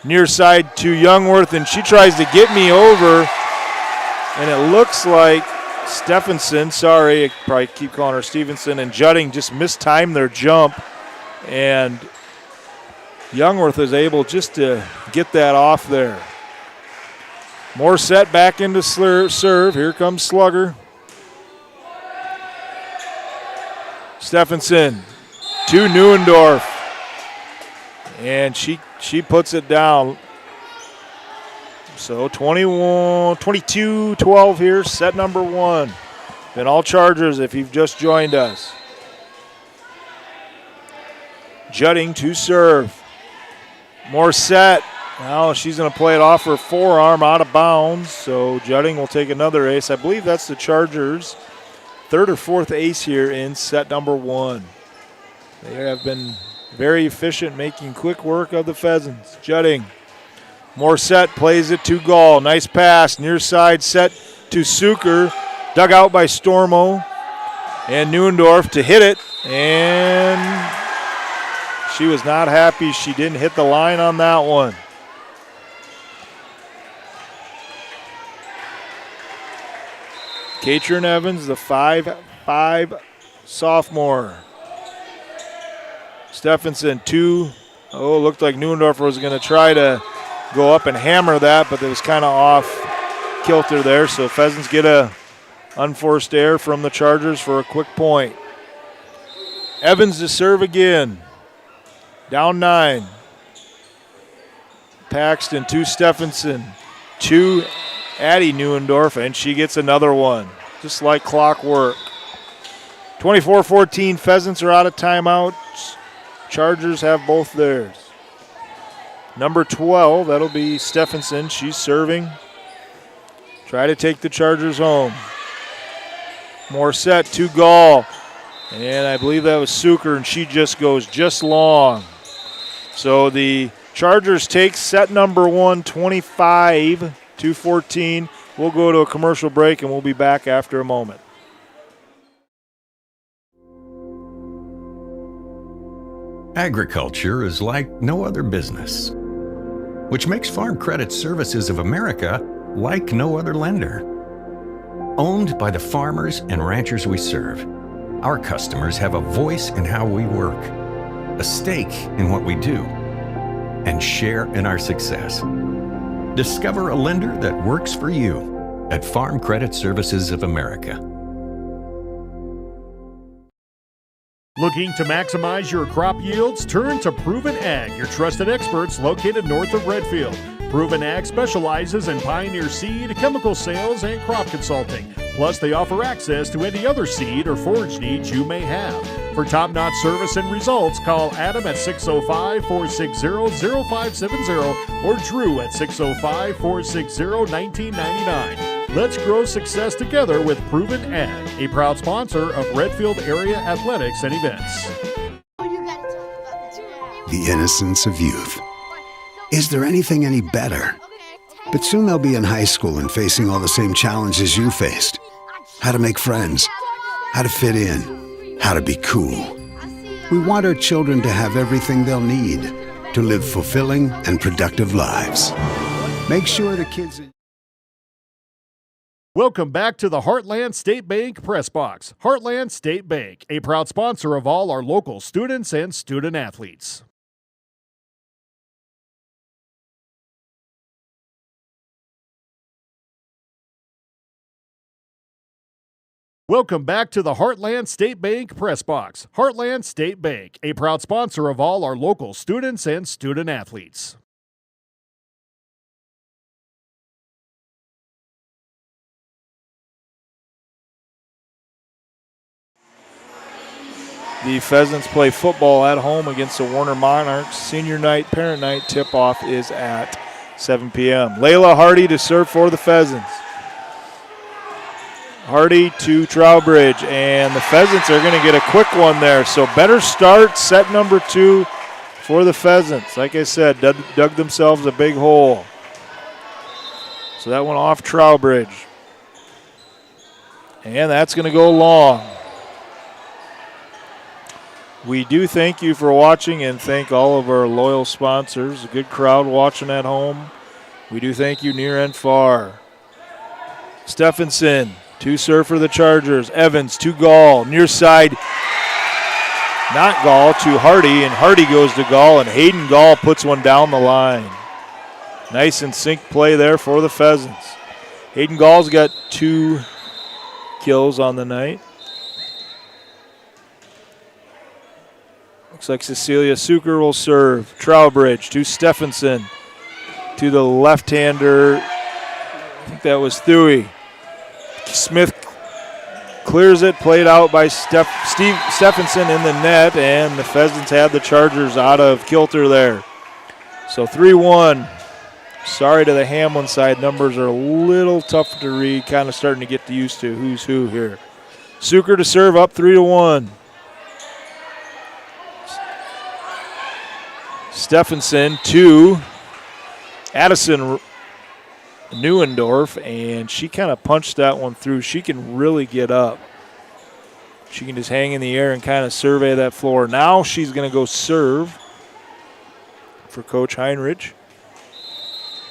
Near side to Youngworth, and she tries to get me over. And it looks like Stephenson, sorry, I probably keep calling her Stevenson, and Judding just mistimed their jump. And Youngworth is able just to get that off there. More set back into serve. Here comes Slugger. Stephenson to Neuendorf. And she puts it down. So 22-12 here, set number 1. Been all Chargers if you've just joined us. Judding to serve. More set. Now she's going to play it off her forearm out of bounds. So Judding will take another ace. I believe that's the Chargers' 3rd or 4th ace here in set number 1. They have been very efficient making quick work of the Pheasants. Judding. More set, plays it to Gall. Nice pass, near side set to Suker. Dug out by Stormo. And Neuendorf to hit it. And she was not happy she didn't hit the line on that one. Katrin Evans, the 5'5" sophomore. Stephenson, 2. Oh, looked like Neuendorf was going to try to go up and hammer that, but it was kind of off kilter there. So Pheasants get a unforced error from the Chargers for a quick point. Evans to serve again. Down 9. Paxton to Stephenson. To Addie Neuendorf, and she gets another one, just like clockwork. 24-14, Pheasants are out of timeouts. Chargers have both theirs. Number 12, that'll be Stephenson. She's serving. Try to take the Chargers home. More set to Gall. And I believe that was Suker, and she just goes just long. So the Chargers take set number 1, 25-14. We'll go to a commercial break, and we'll be back after a moment. Agriculture is like no other business, which makes Farm Credit Services of America like no other lender. Owned by the farmers and ranchers we serve, our customers have a voice in how we work, a stake in what we do, and share in our success. Discover a lender that works for you at Farm Credit Services of America. Looking to maximize your crop yields? Turn to Proven Ag, your trusted experts located north of Redfield. Proven Ag specializes in pioneer seed, chemical sales, and crop consulting. Plus, they offer access to any other seed or forage needs you may have. For top-notch service and results, call Adam at 605-460-0570 or Drew at 605-460-1999. Let's grow success together with Proven Ag, a proud sponsor of Redfield Area Athletics and Events. The innocence of youth. Is there anything any better? But soon they'll be in high school and facing all the same challenges you faced. How to make friends, how to fit in, how to be cool. We want our children to have everything they'll need to live fulfilling and productive lives. Make sure the kids... Welcome back to the Heartland State Bank Press Box. Heartland State Bank, a proud sponsor of all our local students and student athletes. Welcome back to the Heartland State Bank Press Box. Heartland State Bank, a proud sponsor of all our local students and student athletes. The Pheasants play football at home against the Warner Monarchs. Senior night, parent night tip-off is at 7 p.m. Layla Hardy to serve for the Pheasants. Hardy to Trowbridge, and the Pheasants are going to get a quick one there. So better start, set number 2 for the Pheasants. Like I said, dug themselves a big hole. So that went off Trowbridge. And that's going to go long. We do thank you for watching and thank all of our loyal sponsors. A good crowd watching at home. We do thank you near and far. Stephenson to serve for the Chargers. Evans to Gall. Near side. Not Gall, to Hardy, and Hardy goes to Gall, and Hayden Gall puts one down the line. Nice and sync play there for the Pheasants. Hayden Gall's got 2 kills on the night. Looks like Cecilia Suker will serve. Trowbridge to Stephenson. To the left-hander, I think that was Thuy. Smith clears it, played out by Stephenson in the net, and the Pheasants had the Chargers out of kilter there. So 3-1. Sorry to the Hamlin side. Numbers are a little tough to read, kind of starting to get used to who's who here. Suker to serve, up 3-1. Stephenson to Addison Neuendorf, and she kind of punched that one through. She can really get up. She can just hang in the air and kind of survey that floor. Now she's going to go serve for Coach Heinrich.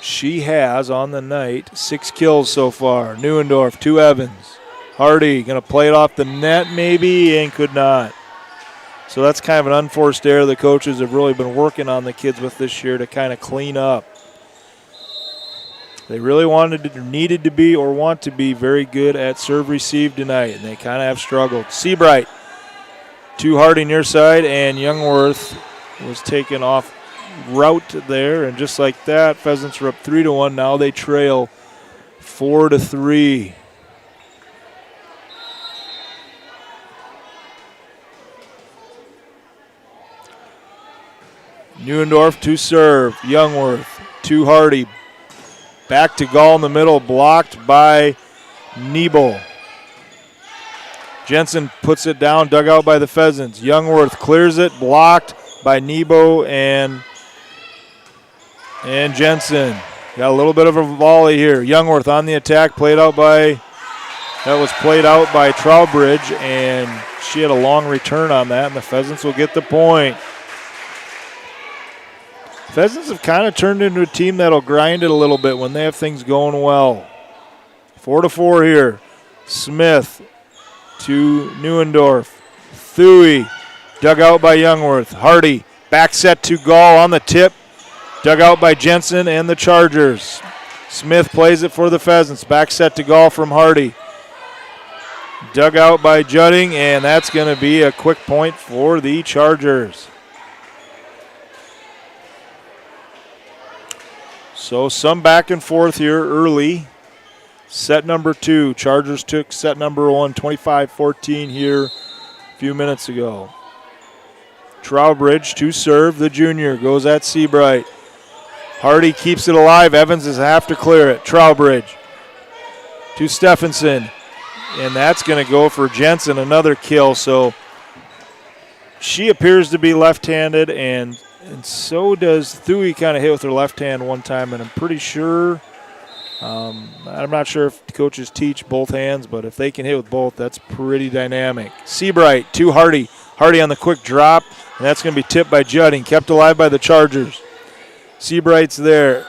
She has, on the night, 6 kills so far. Neuendorf to Evans. Hardy going to play it off the net maybe, and could not. So that's kind of an unforced error the coaches have really been working on the kids with this year to kind of clean up. They really want to be very good at serve receive tonight, and they kind of have struggled. Seabright to Hardy near side, and Youngworth was taken off route there, and just like that, Pheasants are up 3-1. Now they trail 4-3. Neuendorf to serve. Youngworth to Hardy. Back to Gall in the middle, blocked by Nebo. Jensen puts it down, dug out by the Pheasants. Youngworth clears it, blocked by Nebo and Jensen. Got a little bit of a volley here. Youngworth on the attack, played out by Trowbridge, and she had a long return on that, and the Pheasants will get the point. Pheasants have kind of turned into a team that'll grind it a little bit when they have things going well. 4-4 here. Smith to Neuendorf. Thuy, dug out by Youngworth. Hardy, back set to Gall on the tip. Dug out by Jensen and the Chargers. Smith plays it for the Pheasants. Back set to Gall from Hardy. Dug out by Judding, and that's going to be a quick point for the Chargers. So some back and forth here early. Set number 2. Chargers took set number 1, 25-14 here a few minutes ago. Trowbridge to serve. The junior goes at Seabright. Hardy keeps it alive. Evans is have to clear it. Trowbridge to Stephenson. And that's going to go for Jensen, another kill. So she appears to be left-handed, and so does Thuy. Kind of hit with her left hand one time, and I'm pretty sure, I'm not sure if coaches teach both hands, but if they can hit with both, that's pretty dynamic. Seabright to Hardy. Hardy on the quick drop, and that's going to be tipped by Judding, kept alive by the Chargers. Seabright's there,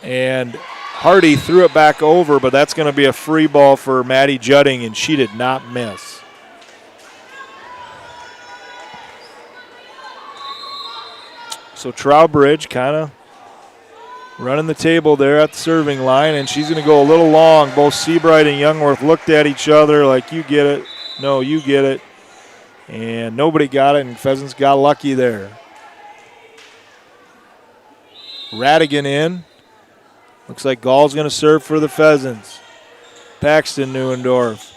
and Hardy threw it back over, but that's going to be a free ball for Maddie Judding, and she did not miss. So Trowbridge kind of running the table there at the serving line, and she's going to go a little long. Both Seabright and Youngworth looked at each other like, you get it. No, you get it. And nobody got it, and Pheasants got lucky there. Radigan in. Looks like Gall's going to serve for the Pheasants. Paxton Neuendorf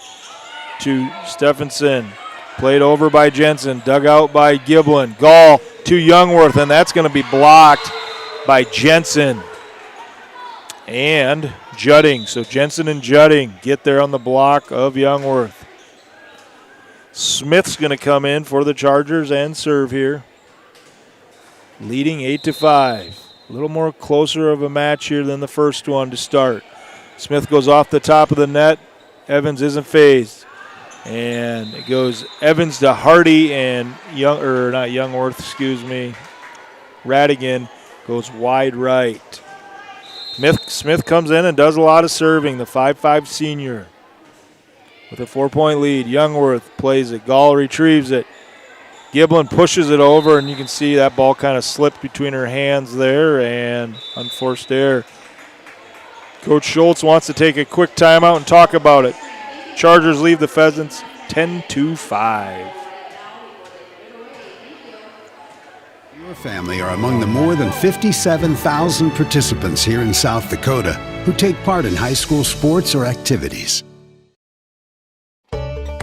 to Stephenson. Played over by Jensen. Dug out by Giblin. Gall to Youngworth, and that's going to be blocked by Jensen and Judding. So Jensen and Judding get there on the block of Youngworth. Smith's going to come in for the Chargers and serve here. Leading 8-5. A little more closer of a match here than the first one to start. Smith goes off the top of the net. Evans isn't phased. And it goes Evans to Hardy, and Radigan goes wide right. Smith comes in and does a lot of serving, the 5'5 senior. With a 4-point lead, Youngworth plays it. Gall retrieves it. Giblin pushes it over, and you can see that ball kind of slipped between her hands there, and unforced error. Coach Schultz wants to take a quick timeout and talk about it. Chargers leave the Pheasants 10-5. Your family are among the more than 57,000 participants here in South Dakota who take part in high school sports or activities.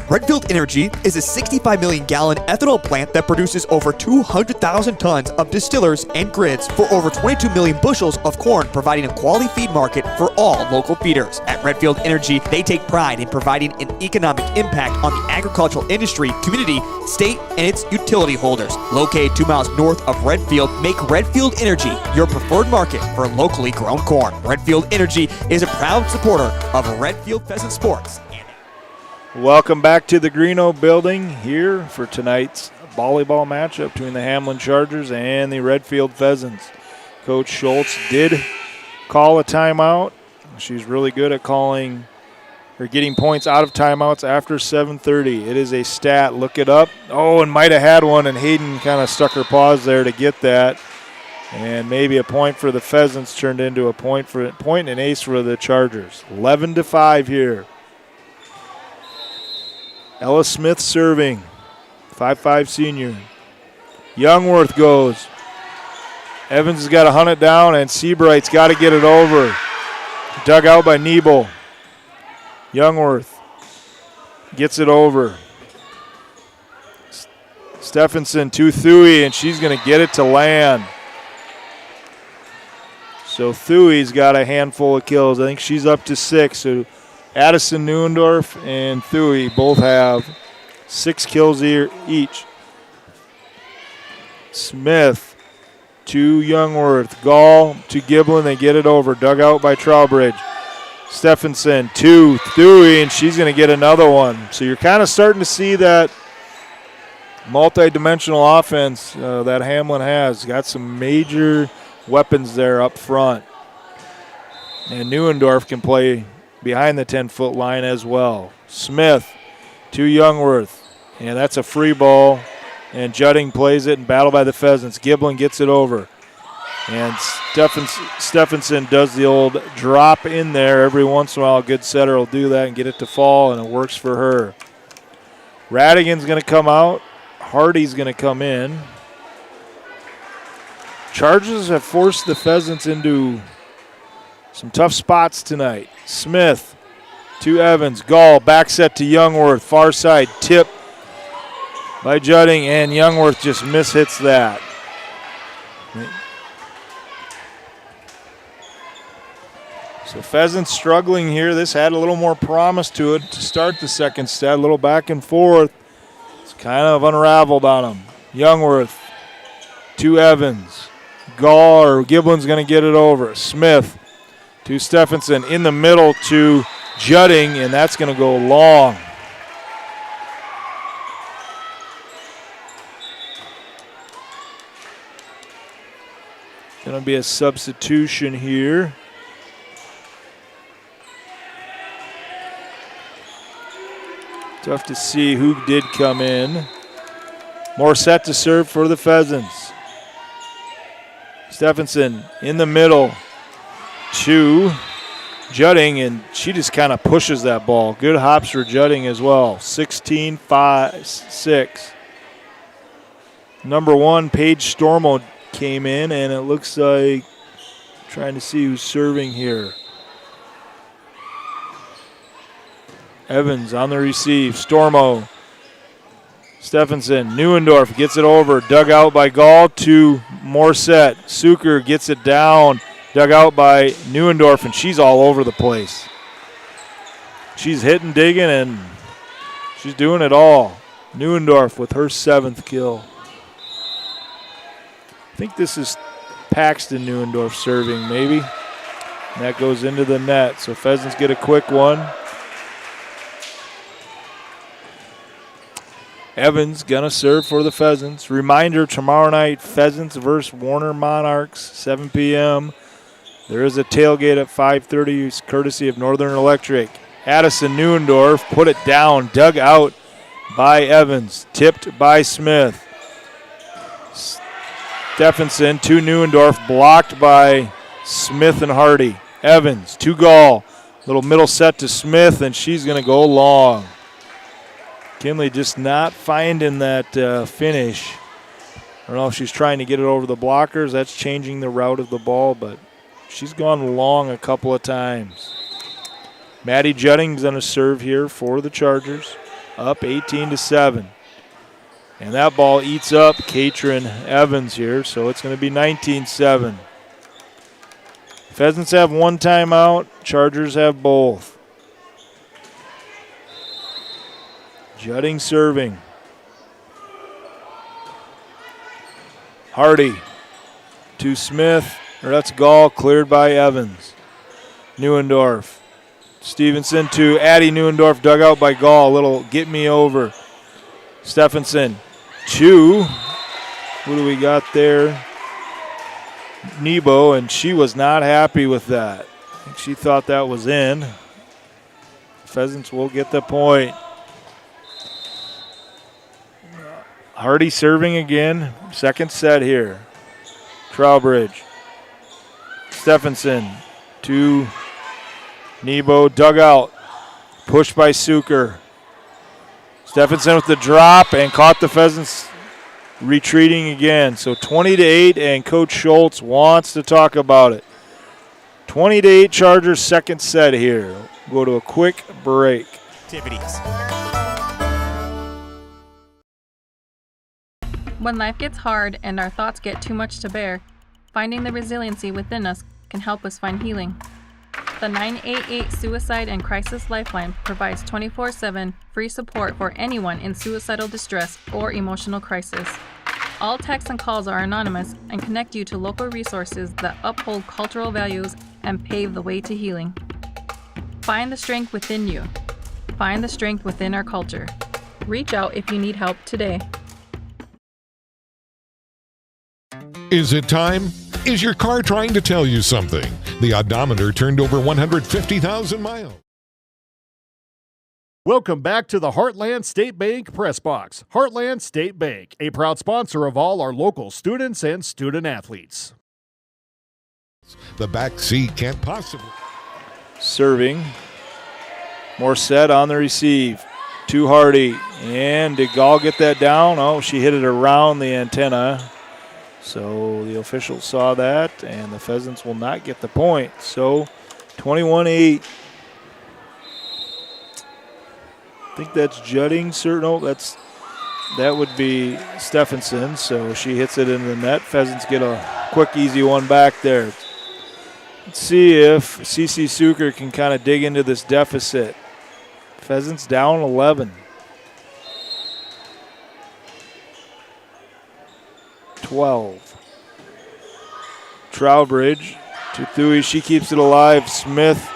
Redfield Energy is a 65 million gallon ethanol plant that produces over 200,000 tons of distillers and grids for over 22 million bushels of corn, providing a quality feed market for all local feeders. At Redfield Energy, they take pride in providing an economic impact on the agricultural industry, community, state, and its utility holders. Located 2 miles north of Redfield, make Redfield Energy your preferred market for locally grown corn. Redfield Energy is a proud supporter of Redfield Pheasant Sports. Welcome back to the Greeno building here for tonight's volleyball matchup between the Hamlin Chargers and the Redfield Pheasants. Coach Schultz did call a timeout. She's really good at calling or getting points out of timeouts after 7:30. It is a stat. Look it up. Oh, and might have had one, and Hayden kind of stuck her paws there to get that. And maybe a point for the Pheasants turned into a point and an ace for the Chargers. 11-5 here. Ella Smith serving, 5'5 senior. Youngworth goes. Evans has got to hunt it down, and Seabright's got to get it over. Dug out by Nebel. Youngworth gets it over. Stephenson to Thuy, and she's going to get it to land. So Thuy's got a handful of kills. I think she's up to 6. So Addison Neuendorf and Thuy both have 6 kills each. Smith to Youngworth. Gall to Giblin. They get it over. Dug out by Trowbridge. Stephenson to Thuy, and she's going to get another one. So you're kind of starting to see that multi-dimensional offense that Hamlin has. Got some major weapons there up front. And Neuendorf can play behind the 10-foot line as well. Smith to Youngworth, and that's a free ball, and Judding plays it and battled by the Pheasants. Giblin gets it over. And Stephenson does the old drop in there. Every once in a while, a good setter will do that and get it to fall, and it works for her. Radigan's going to come out. Hardy's going to come in. Chargers have forced the Pheasants into some tough spots tonight. Smith to Evans. Gall, back set to Youngworth. Far side, tip by Judding, and Youngworth just mishits that. So Pheasants struggling here. This had a little more promise to it to start the second set. A little back and forth. It's kind of unraveled on them. Youngworth to Evans. Gall or Giblin's going to get it over. Smith to Stephenson. In the middle to Judding, and that's going to go long. Going to be a substitution here. Tough to see who did come in. More set to serve for the Pheasants. Stephenson in the middle to Judding, and she just kind of pushes that ball. Good hops for Judding as well. 16-5-6. Number 1, Paige Stormo came in, and it looks like trying to see who's serving here. Evans on the receive. Stormo. Stephenson. Neuendorf gets it over. Dug out by Gall to Morset. Suker gets it down. Dug out by Neuendorf, and she's all over the place. She's hitting, digging, and she's doing it all. Neuendorf with her 7th kill. I think this is Paxton Neuendorf serving, maybe. And that goes into the net. So Pheasants get a quick one. Evans gonna serve for the Pheasants. Reminder, tomorrow night, Pheasants versus Warner Monarchs, 7 p.m. There is a tailgate at 5:30, courtesy of Northern Electric. Addison Neuendorf put it down, dug out by Evans, tipped by Smith. Stephenson to Neuendorf, blocked by Smith and Hardy. Evans to Gall, little middle set to Smith, and she's gonna go long. Kinley just not finding that finish. I don't know if she's trying to get it over the blockers. That's changing the route of the ball, but she's gone long a couple of times. Maddie Judding's going to serve here for the Chargers, up 18-7. And that ball eats up Katrin Evans here, so it's going to be 19-7. Pheasants have 1 timeout. Chargers have both. Judding serving. Hardy to Smith, or that's Gall, cleared by Evans. Neuendorf. Stevenson to Addie Neuendorf, dug out by Gall. Little get me over. Stephenson to, who do we got there? Nebo, and she was not happy with that. I think she thought that was in. Pheasants will get the point. Hardy serving again. Second set here. Trowbridge. Stephenson to Nebo. Dug out. Pushed by Suker. Stephenson with the drop and caught the Pheasants retreating again. So 20-8, and Coach Schultz wants to talk about it. 20-8 Chargers, second set here. We'll go to a quick break. Activities. When life gets hard and our thoughts get too much to bear, finding the resiliency within us can help us find healing. The 988 Suicide and Crisis Lifeline provides 24/7 free support for anyone in suicidal distress or emotional crisis. All texts and calls are anonymous and connect you to local resources that uphold cultural values and pave the way to healing. Find the strength within you. Find the strength within our culture. Reach out if you need help today. Is it time? Is your car trying to tell you something? The odometer turned over 150,000 miles. Welcome back to the Heartland State Bank Press Box. Heartland State Bank, a proud sponsor of all our local students and student athletes. The back seat can't possibly. Serving. Morset on the receive. To Hardy. And did Gall get that down? Oh, she hit it around the antenna. So the officials saw that, and the Pheasants will not get the point. So 21-8. I think that's Judding. No, that would be Stephenson. So she hits it into the net. Pheasants get a quick, easy one back there. Let's see if CC Suker can kind of dig into this deficit. Pheasants down 11. 12. Trowbridge to Thuy. She keeps it alive. Smith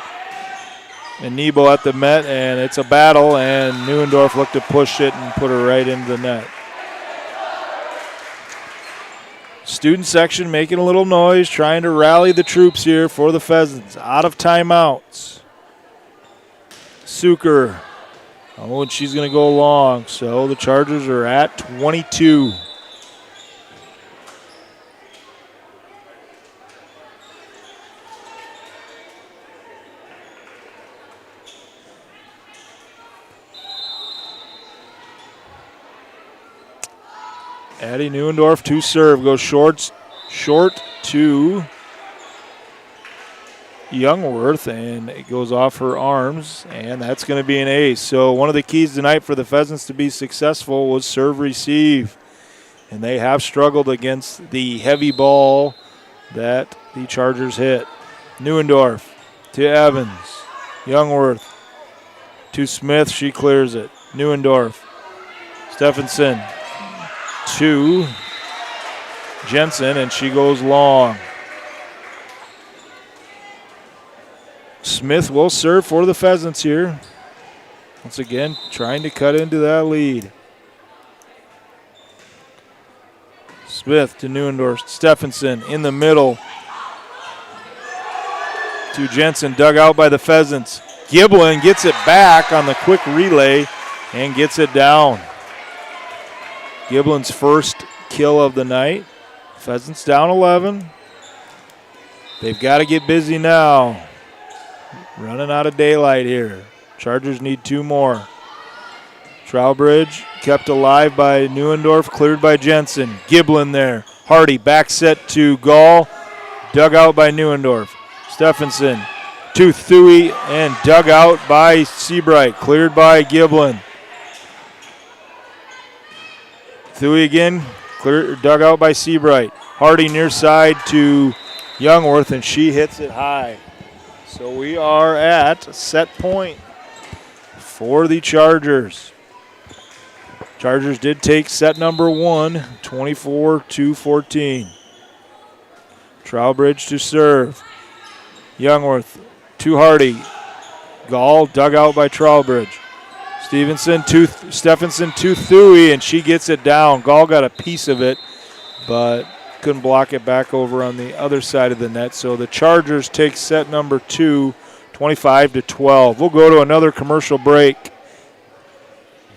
and Nebo at the net, and it's a battle, and Neuendorf looked to push it and put her right into the net. Student section making a little noise, trying to rally the troops here for the Pheasants. Out of timeouts. Suker. Oh, and she's going to go long. So the Chargers are at 22. Addie Neuendorf to serve. Goes short to Youngworth, and it goes off her arms, and that's going to be an ace. So one of the keys tonight for the Pheasants to be successful was serve-receive, and they have struggled against the heavy ball that the Chargers hit. Neuendorf to Evans. Youngworth to Smith. She clears it. Neuendorf. Stephenson to Jensen, and she goes long. Smith will serve for the Pheasants here. Once again, trying to cut into that lead. Smith to Neuendorf. Stephenson in the middle to Jensen, dug out by the Pheasants. Giblin gets it back on the quick relay and gets it down. Giblin's first kill of the night. Pheasants down 11. They've got to get busy now. Running out of daylight here. Chargers need 2 more. Trowbridge kept alive by Neuendorf, cleared by Jensen. Giblin there. Hardy back set to Gall, dug out by Neuendorf. Stephenson to Thuy and dug out by Seabright, cleared by Giblin. Thuy again, dug out by Seabright. Hardy near side to Youngworth, and she hits it high. So we are at set point for the Chargers. Chargers did take set number 1, 24-14. Trowbridge to serve. Youngworth to Hardy. Gall dug out by Trowbridge. Stephenson to Thuy, and she gets it down. Gall got a piece of it, but couldn't block it back over on the other side of the net. So the Chargers take set number 2, 25-12. We'll go to another commercial break.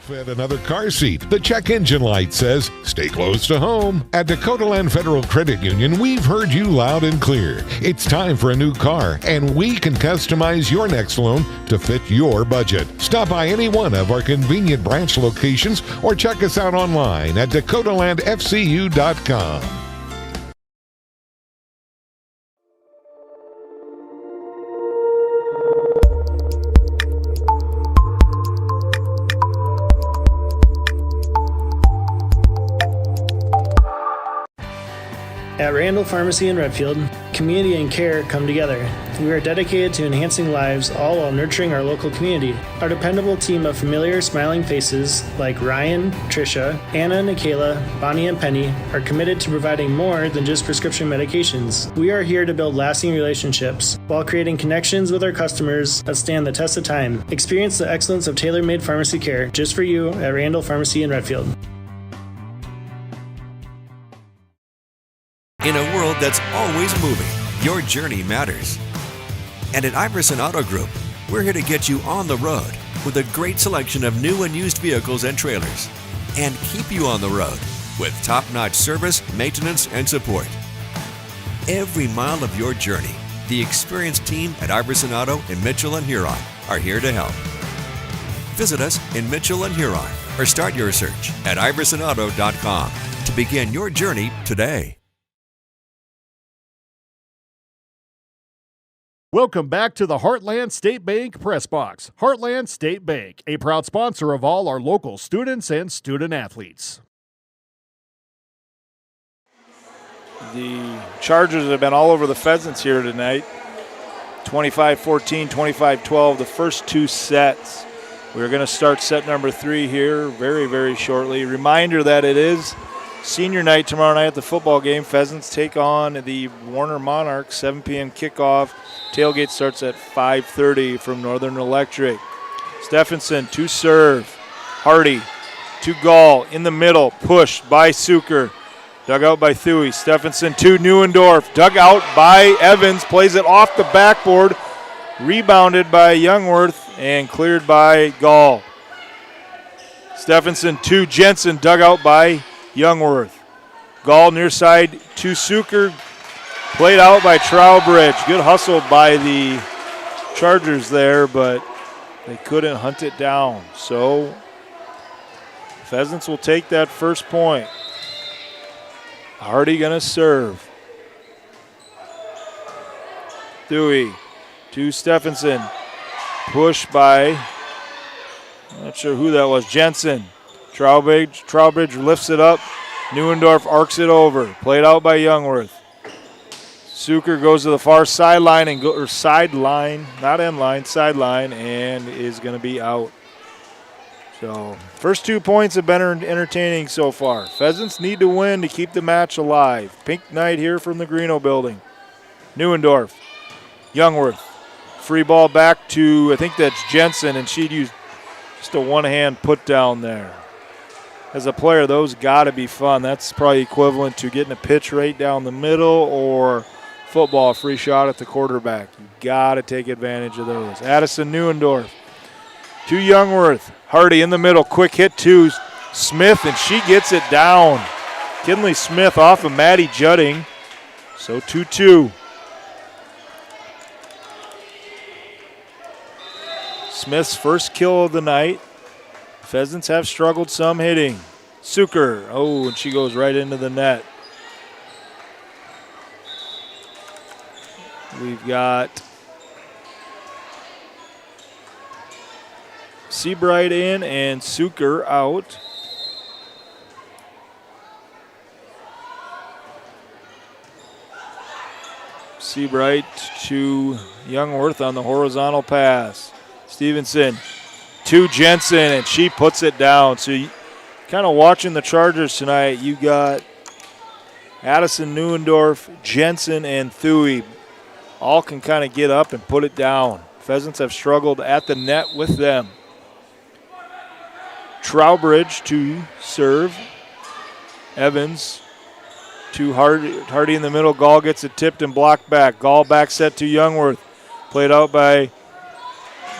Fed another car seat. The check engine light says, stay close to home. At Dakota Land Federal Credit Union, we've heard you loud and clear. It's time for a new car, and we can customize your next loan to fit your budget. Stop by any one of our convenient branch locations or check us out online at dakotalandfcu.com. At Randall Pharmacy in Redfield, community and care come together. We are dedicated to enhancing lives, all while nurturing our local community. Our dependable team of familiar, smiling faces like Ryan, Trisha, Anna, Nikayla, Bonnie, and Penny are committed to providing more than just prescription medications. We are here to build lasting relationships while creating connections with our customers that stand the test of time. Experience the excellence of tailor-made pharmacy care just for you at Randall Pharmacy in Redfield. In a world that's always moving, your journey matters. And at Iverson Auto Group, we're here to get you on the road with a great selection of new and used vehicles and trailers, and keep you on the road with top-notch service, maintenance, and support. every mile of your journey. The experienced team at Iverson Auto in Mitchell and Huron are here to help. Visit us in Mitchell and Huron or start your search at iversonauto.com to begin your journey today. Welcome back to the Heartland State Bank Press Box. Heartland State Bank, a proud sponsor of all our local students and student athletes. The Chargers have been all over the Pheasants here tonight. 25-14, 25-12, the first two sets. We're going to start set number 3 here very, very shortly. Reminder that it is senior night tomorrow night at the football game. Pheasants take on the Warner Monarchs, 7 p.m. kickoff. Tailgate starts at 5:30 from Northern Electric. Stephenson to serve. Hardy to Gall in the middle. Pushed by Suker. Dug out by Thuy. Stephenson to Neuendorf. Dug out by Evans. Plays it off the backboard. Rebounded by Youngworth and cleared by Gall. Stephenson to Jensen. Dug out by Youngworth. Gall near side to Suker. Played out by Trowbridge. Good hustle by the Chargers there, but they couldn't hunt it down. So Pheasants will take that first point. Hardy going to serve. Thuy to Stephenson. Push by, not sure who that was, Jensen. Trowbridge lifts it up. Neuendorf arcs it over. Played out by Youngworth. Suker goes to the far sideline or sideline, not end line, sideline, and is going to be out. So first 2 points have been entertaining so far. Pheasants need to win to keep the match alive. Pink night here from the Greeno building. Neuendorf, Youngworth, free ball back to, I think that's Jensen, and she'd use just a one-hand put down there. As a player, those got to be fun. That's probably equivalent to getting a pitch right down the middle or football, free shot at the quarterback. You got to take advantage of those. Addison Neuendorf to Youngworth. Hardy in the middle. Quick hit to Smith, and she gets it down. Kinley Smith off of Maddie Judding. So 2-2. Smith's first kill of the night. Pheasants have struggled some hitting. Suker. Oh, and she goes right into the net. We've got Seabright in and Suker out. Seabright to Youngworth on the horizontal pass. Stevenson to Jensen, and she puts it down. So you kind of watching the Chargers tonight, you got Addison Neuendorf, Jensen, and Thuy. All can kind of get up and put it down. Pheasants have struggled at the net with them. Trowbridge to serve. Evans to Hardy in the middle. Gall gets it tipped and blocked back. Gall back set to Youngworth. Played out by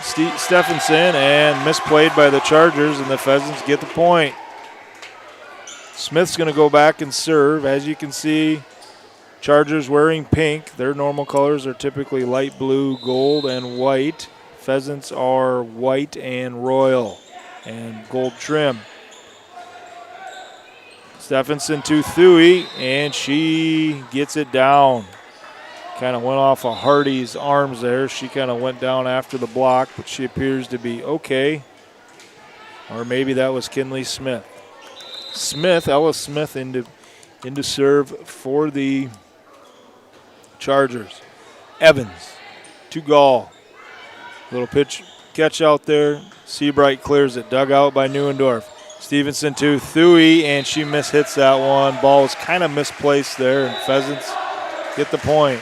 Stephenson and misplayed by the Chargers, and the Pheasants get the point. Smith's going to go back and serve. As you can see, Chargers wearing pink. Their normal colors are typically light blue, gold, and white. Pheasants are white and royal and gold trim. Stephenson to Thuy, and she gets it down. Kind of went off of Hardy's arms there. She kind of went down after the block, but she appears to be okay. Or maybe that was Kinley Smith. Ellis Smith into serve for the Chargers. Evans to Gall. Little pitch catch out there. Seabright clears it. Dug out by Neuendorf. Stevenson to Thuy, and she mishits that one. Ball was kind of misplaced there, and Pheasants get the point.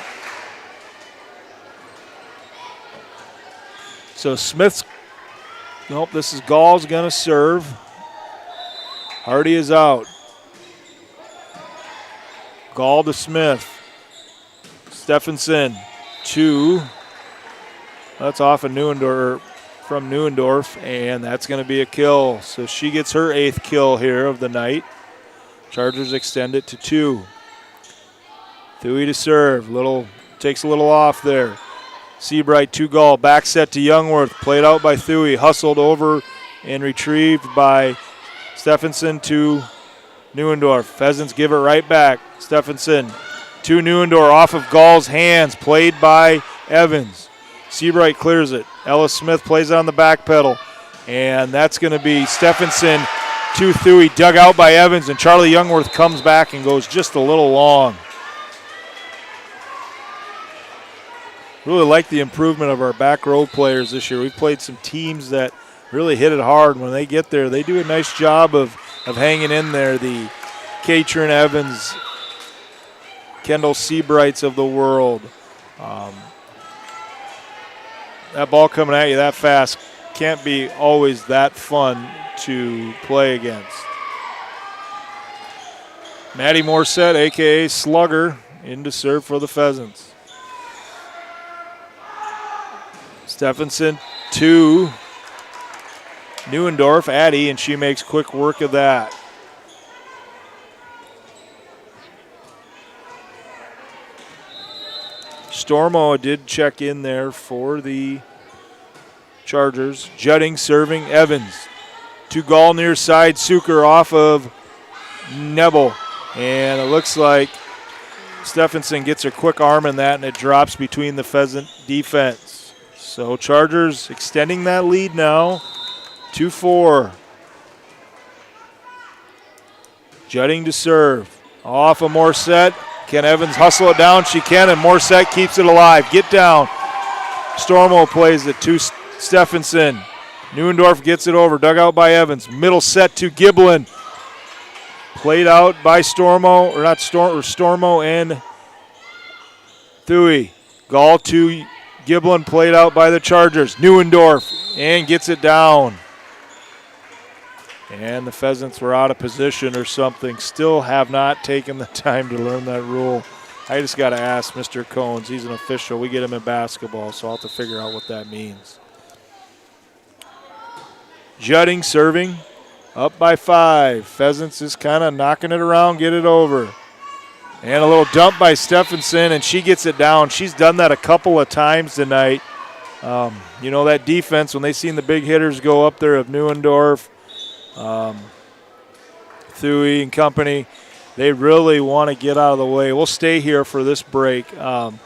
So Smith's, nope, this is Gall's going to serve. Hardy is out. Gall to Smith. Stephenson to, that's off of Neuendorf, from Neuendorf, and that's going to be a kill. So she gets her 8th kill here of the night. Chargers extend it to 2. Thuy to serve. Takes a little off there. Seabright to Gall. Back set to Youngworth. Played out by Thuy. Hustled over and retrieved by Stephenson to Neuendorf. Pheasants give it right back. Stephenson to Neuendorf off of Gall's hands. Played by Evans. Seabright clears it. Ellis Smith plays on the back pedal. And that's going to be Stephenson to Thuy. Dug out by Evans. And Charlie Youngworth comes back and goes just a little long. Really like the improvement of our back row players this year. We've played some teams that really hit it hard. When they get there, they do a nice job of hanging in there. The Katrin Evans, Kendall Seabrights of the world. That ball coming at you that fast can't be always that fun to play against. Maddie Morissette, a.k.a. Slugger, in to serve for the Pheasants. Stephenson to Neuendorf, Addie, and she makes quick work of that. Stormo did check in there for the Chargers. Judding serving Evans. To Gall near side, Suker off of Nebel. And it looks like Stephenson gets a quick arm in that, and it drops between the Pheasant defense. So Chargers extending that lead now, 2-4. Judding to serve. Off of Morissette. Can Evans hustle it down? She can, and Morissette keeps it alive. Get down. Stormo plays it to Stephenson. Neuendorf gets it over. Dug out by Evans. Middle set to Giblin. Played out by Stormo and Thuy. Gall to Giblin, played out by the Chargers. Neuendorf, and gets it down. And the Pheasants were out of position or something. Still have not taken the time to learn that rule. I just got to ask Mr. Cones. He's an official. We get him in basketball, so I'll have to figure out what that means. Judding serving, up by 5. Pheasants is kind of knocking it around, get it over. And a little dump by Stephenson, and she gets it down. She's done that a couple of times tonight. That defense, when they seen the big hitters go up there of Neuendorf, Thuy and company, they really want to get out of the way. We'll stay here for this break. And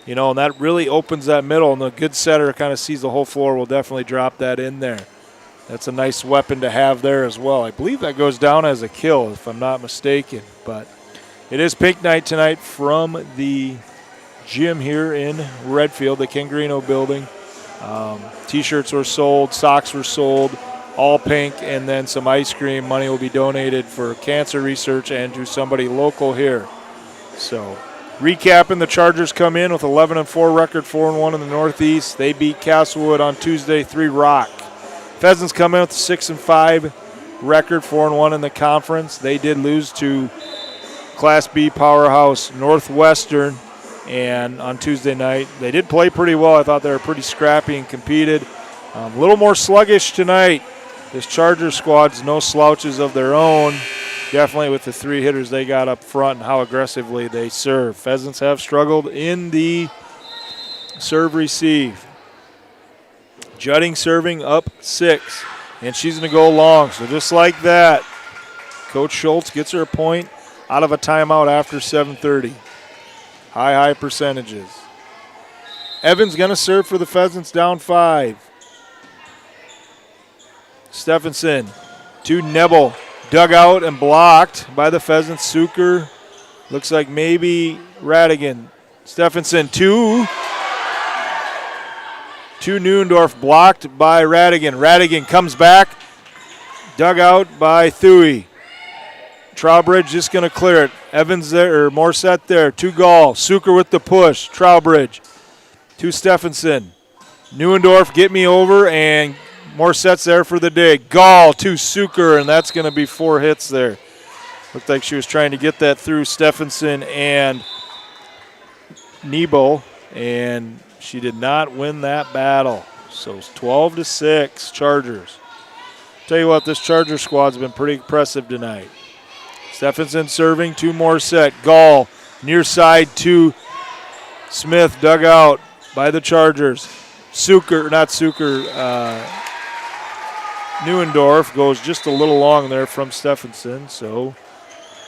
that really opens that middle, and the good setter kind of sees the whole floor. We'll definitely drop that in there. That's a nice weapon to have there as well. I believe that goes down as a kill, if I'm not mistaken, but it is pink night tonight from the gym here in Redfield, the Ken Greeno building. T-shirts were sold, socks were sold, all pink, and then some ice cream. Money will be donated for cancer research and to somebody local here. So, recapping, the Chargers come in with 11-4 record, 4-1 in the Northeast. They beat Castlewood on Tuesday, 3-Rock. Pheasants come in with a 6-5 record, 4-1 in the conference. They did lose to Class B powerhouse Northwestern, and on Tuesday night they did play pretty well. I thought they were pretty scrappy and competed. A little more sluggish tonight. This Charger squad's no slouches of their own, definitely with the 3 hitters they got up front and how aggressively they serve. Pheasants have struggled in the serve-receive. Judding serving up 6, and she's going to go long. So just like that, Coach Schultz gets her a point out of a timeout after 7:30. High percentages. Evans going to serve for the Pheasants, down 5. Stephenson to Nebel. Dug out and blocked by the Pheasants. Suker. Looks like maybe Radigan. Stephenson to Neuendorf, blocked by Radigan. Radigan comes back. Dug out by Thuy. Trowbridge just going to clear it. Evans there, or Morissette there. To Gall. Suker with the push. Trowbridge to Stephenson. Neuendorf, get me over, and Morissette's there for the dig. Gall to Suker, and that's going to be 4 hits there. Looked like she was trying to get that through Stephenson and Nebo, and she did not win that battle. So it's 12-6 Chargers. Tell you what, this Charger squad's been pretty impressive tonight. Stephenson serving to Morissette. Gall Near side to Smith, dug out by the Chargers. Neuendorf goes just a little long there from Stephenson, so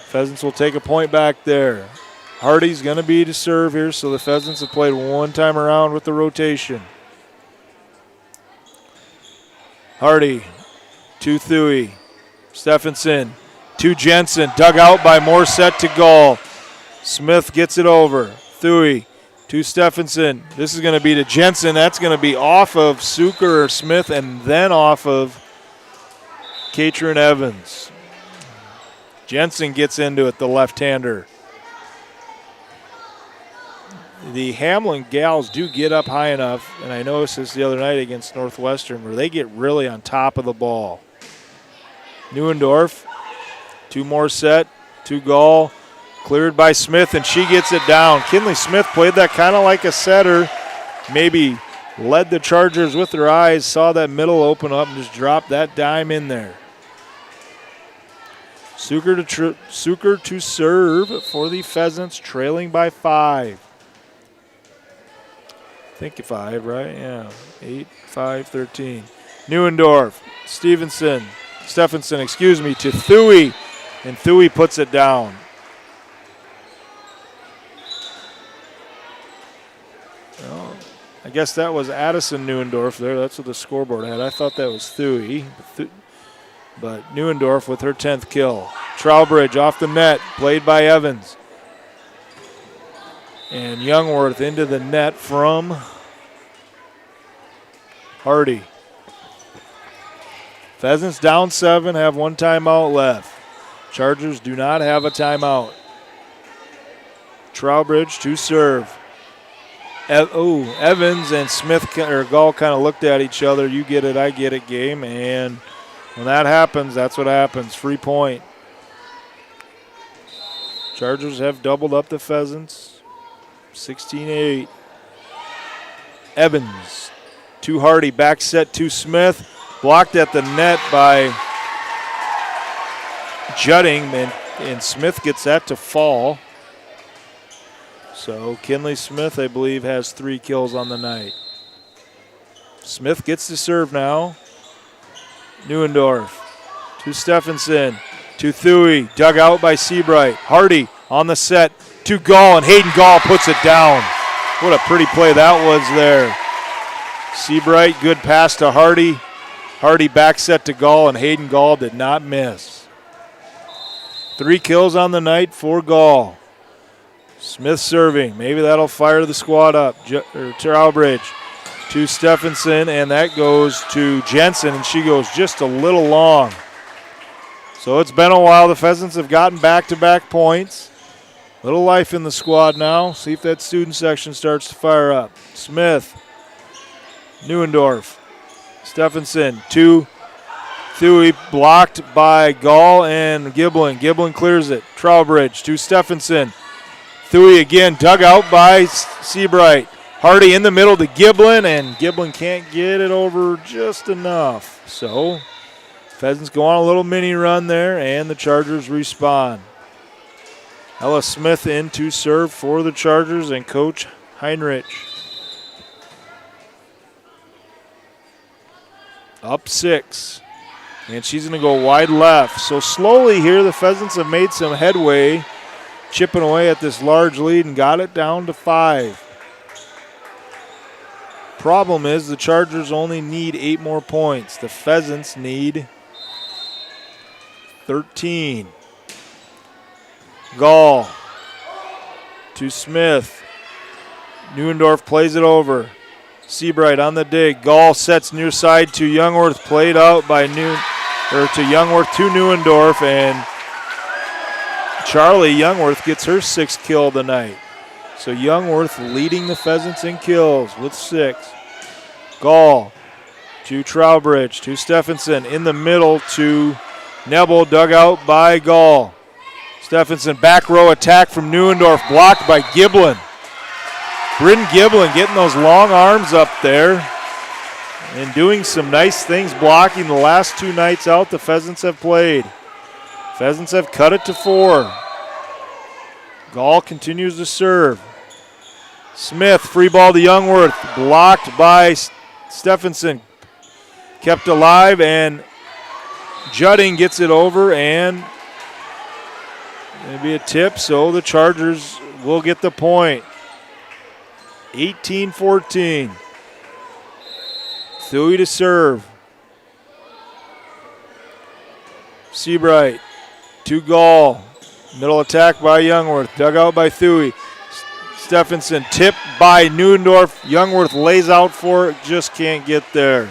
Pheasants will take a point back there. Hardy's going to be to serve here, so the Pheasants have played one time around with the rotation. Hardy to Thuy. Stephenson to Jensen, dug out by Morset to Gall. Smith gets it over. Thuy to Stephenson. This is going to be to Jensen. That's going to be off of Suker or Smith and then off of Katrin Evans. Jensen gets into it, the left-hander. The Hamlin gals do get up high enough, and I noticed this the other night against Northwestern, where they get really on top of the ball. Neuendorf, 2 more set, 2 Gall. Cleared by Smith, and she gets it down. Kinley Smith played that kind of like a setter. Maybe led the Chargers with her eyes, saw that middle open up, and just dropped that dime in there. Suker to serve for the Pheasants, trailing by 5. I think 5, right? Yeah. 8-5-13. Neuendorf, Stephenson, to Thuy, and Thuy puts it down. Well, I guess that was Addison Neuendorf there. That's what the scoreboard had. I thought that was Thuy. But Neuendorf with her 10th kill. Trowbridge off the net, played by Evans. And Youngworth into the net from Hardy. Pheasants down 7, have 1 timeout left. Chargers do not have a timeout. Trowbridge to serve. Evans and Smith or Gall kind of looked at each other. You get it, I get it game. And when that happens, that's what happens. Free point. Chargers have doubled up the Pheasants. 16-8. Evans to Hardy. Back set to Smith. Blocked at the net by Judding. And Smith gets that to fall. So Kinley Smith, I believe, has 3 kills on the night. Smith gets to serve now. Neuendorf to Stephenson, to Thuy, dug out by Seabright. Hardy on the set to Gall, and Hayden Gall puts it down. What a pretty play that was there. Seabright, good pass to Hardy. Hardy back set to Gall, and Hayden Gall did not miss. 3 kills on the night for Gall. Smith serving. Maybe that'll fire the squad up. Trowbridge to Stephenson, and that goes to Jensen, and she goes just a little long. So it's been a while. The Pheasants have gotten back-to-back points. Little life in the squad now. See if that student section starts to fire up. Smith, Neuendorf, Stephenson to Thuy, blocked by Gall and Giblin. Giblin clears it. Trowbridge to Stephenson. Thuy again, dug out by Seabright. Hardy in the middle to Giblin, and Giblin can't get it over just enough. So Pheasants go on a little mini run there, and the Chargers respond. Ella Smith in to serve for the Chargers and Coach Heinrich. Up 6, and she's going to go wide left. So slowly here, the Pheasants have made some headway, chipping away at this large lead and got it down to 5. Problem is the Chargers only need 8 more points. The Pheasants need 13. Gall to Smith. Neuendorf plays it over. Seabright on the dig. Gall sets near side to Youngworth, played out by Youngworth to Neuendorf, and Charlie Youngworth gets her 6th kill tonight. So Youngworth leading the Pheasants in kills with 6. Gall to Trowbridge to Stephenson in the middle to Nebel, dug out by Gall. Stephenson back row attack from Neuendorf, blocked by Giblin. Bryn Giblin getting those long arms up there and doing some nice things, blocking the last 2 nights out the Pheasants have played. Pheasants have cut it to 4. Gall continues to serve. Smith, free ball to Youngworth, blocked by Stephenson. Kept alive, and Judding gets it over, and maybe a tip, so the Chargers will get the point. 18-14. Thuy to serve. Seabright to Gall. Middle attack by Youngworth. Dug out by Thuy. Stephenson tipped by Neuendorf. Youngworth lays out for it. Just can't get there.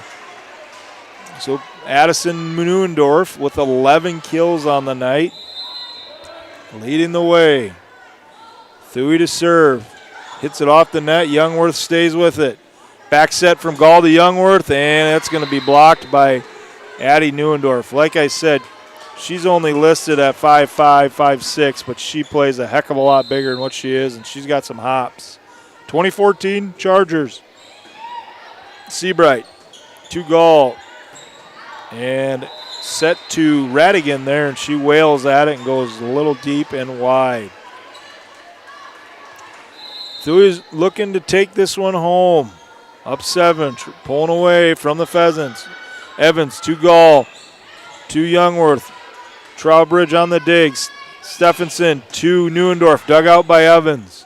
So Addison Neuendorf with 11 kills on the night. Leading the way. Thuy to serve. Hits it off the net. Youngworth stays with it. Back set from Gall to Youngworth, and that's going to be blocked by Addie Neuendorf. Like I said, she's only listed at 5'5", 5'6", but she plays a heck of a lot bigger than what she is, and she's got some hops. 2014 Chargers. Seabright to Gall. And set to Radigan there, and she wails at it and goes a little deep and wide. Thuy's looking to take this one home. Up 7, pulling away from the Pheasants. Evans to Gall, to Youngworth. Trowbridge on the digs. Stephenson to Neuendorf, dug out by Evans.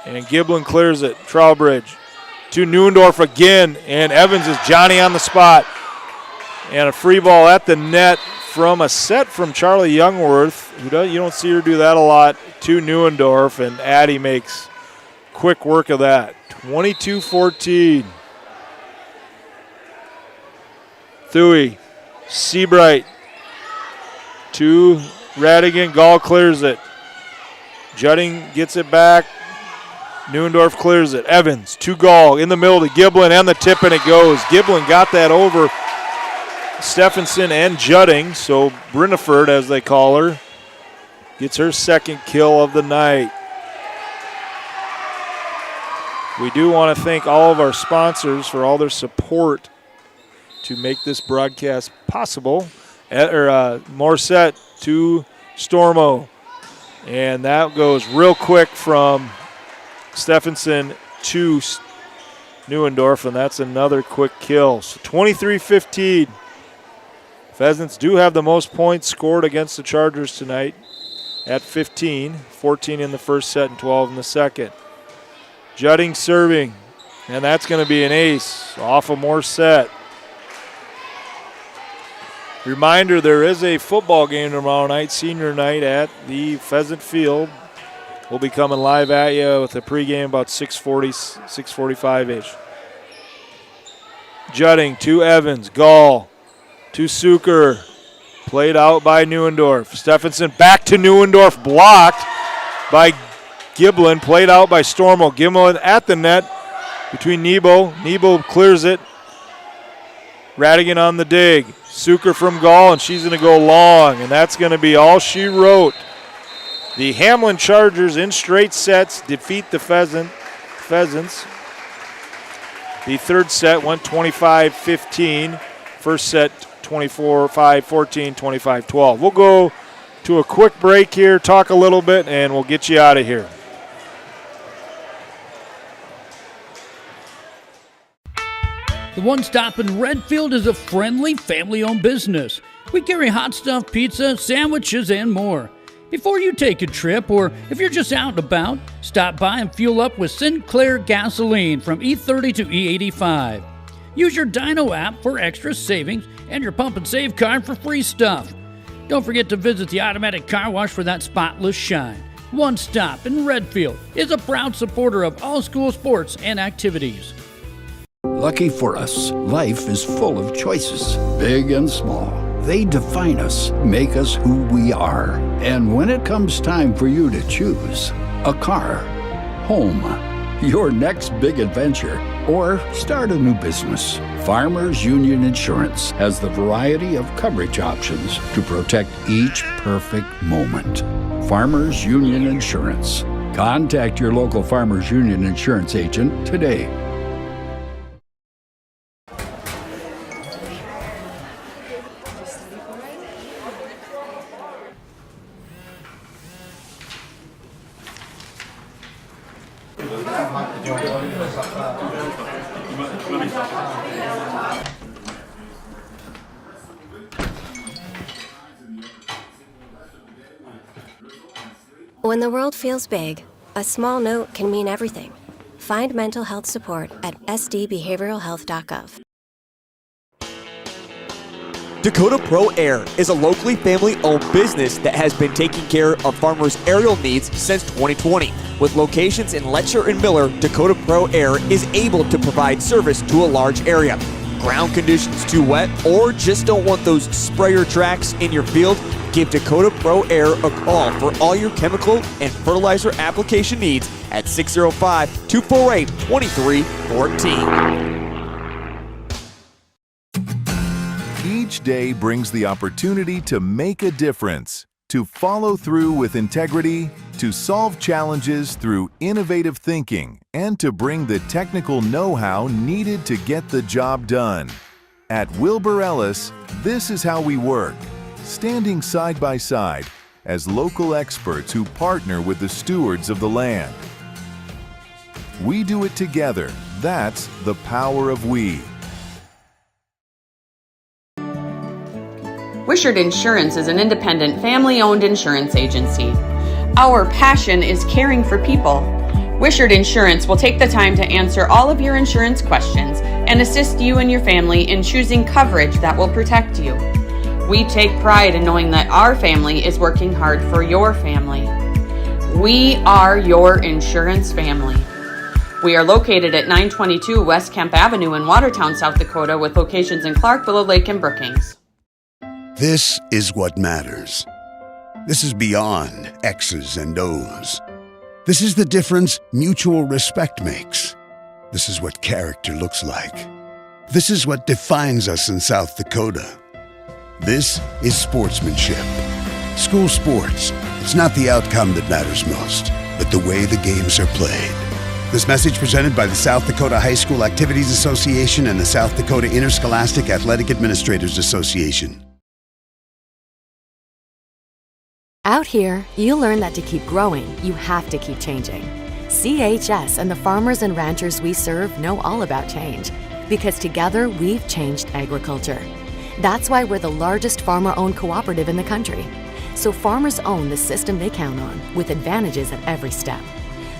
And Giblin clears it. Trowbridge to Neuendorf again, and Evans is Johnny on the spot. And a free ball at the net from a set from Charlie Youngworth. You don't see her do that a lot, to Neuendorf, and Addie makes quick work of that. 22-14. Thuy, Seabright to Radigan. Gall clears it. Judding gets it back. Neuendorf clears it. Evans to Gall in the middle to Giblin, and the tip, and it goes. Giblin got that over Stephenson and Judding, so Brinneford, as they call her, gets her second kill of the night. We do want to thank all of our sponsors for all their support to make this broadcast possible. Morset to Stormo, and that goes real quick from Stephenson to Neuendorf, and that's another quick kill. So 23-15. Pheasants do have the most points scored against the Chargers tonight at 15. 14 in the first set and 12 in the second. Judding serving, and that's going to be an ace off of Morset. Reminder, there is a football game tomorrow night, senior night at the Pheasant Field. We'll be coming live at you with a pregame about 6:40, 6:45-ish. Judding to Evans. Gall to Suker. Played out by Neuendorf. Stephenson back to Neuendorf. Blocked by Giblin. Played out by Stormo. Giblin at the net between Nebo. Nebo clears it. Radigan on the dig. Suker from Gall, and she's going to go long, and that's going to be all she wrote. The Hamlin Chargers in straight sets defeat the Pheasants. The third set went 25-15. First set 24-5, 14, 25-12. We'll go to a quick break here, talk a little bit, and we'll get you out of here. The One Stop in Redfield is a friendly, family-owned business. We carry hot stuff, pizza, sandwiches, and more. Before you take a trip, or if you're just out and about, stop by and fuel up with Sinclair gasoline from E30 to E85. Use your Dino app for extra savings and your Pump and Save card for free stuff. Don't forget to visit the automatic car wash for that spotless shine. One Stop in Redfield is a proud supporter of all school sports and activities. Lucky for us, life is full of choices, big and small. They define us, make us who we are. And when it comes time for you to choose, a car, home, your next big adventure, or start a new business, Farmers Union Insurance has the variety of coverage options to protect each perfect moment. Farmers Union Insurance. Contact your local Farmers Union Insurance agent today. When the world feels big, a small note can mean everything. Find mental health support at sdbehavioralhealth.gov. Dakota Pro Air is a locally family-owned business that has been taking care of farmers' aerial needs since 2020. With locations in Letcher and Miller, Dakota Pro Air is able to provide service to a large area. Ground conditions too wet, or just don't want those sprayer tracks in your field? Give Dakota Pro Air a call for all your chemical and fertilizer application needs at 605-248-2314. Each day brings the opportunity to make a difference, to follow through with integrity, to solve challenges through innovative thinking, and to bring the technical know-how needed to get the job done. At Wilbur Ellis, this is how we work, standing side by side as local experts who partner with the stewards of the land. We do it together. That's the power of we. Wishart Insurance is an independent, family-owned insurance agency. Our passion is caring for people. Wishart Insurance will take the time to answer all of your insurance questions and assist you and your family in choosing coverage that will protect you. We take pride in knowing that our family is working hard for your family. We are your insurance family. We are located at 922 West Kemp Avenue in Watertown, South Dakota, with locations in Clark, Willow Lake, and Brookings. This is what matters. This is beyond X's and O's. This is the difference mutual respect makes. This is what character looks like. This is what defines us in South Dakota. This is sportsmanship. School sports. It's not the outcome that matters most, but the way the games are played. This message presented by the South Dakota High School Activities Association and the South Dakota Interscholastic Athletic Administrators Association. Out here, you learn that to keep growing, you have to keep changing. CHS and the farmers and ranchers we serve know all about change, because together we've changed agriculture. That's why we're the largest farmer-owned cooperative in the country. So farmers own the system they count on, with advantages at every step.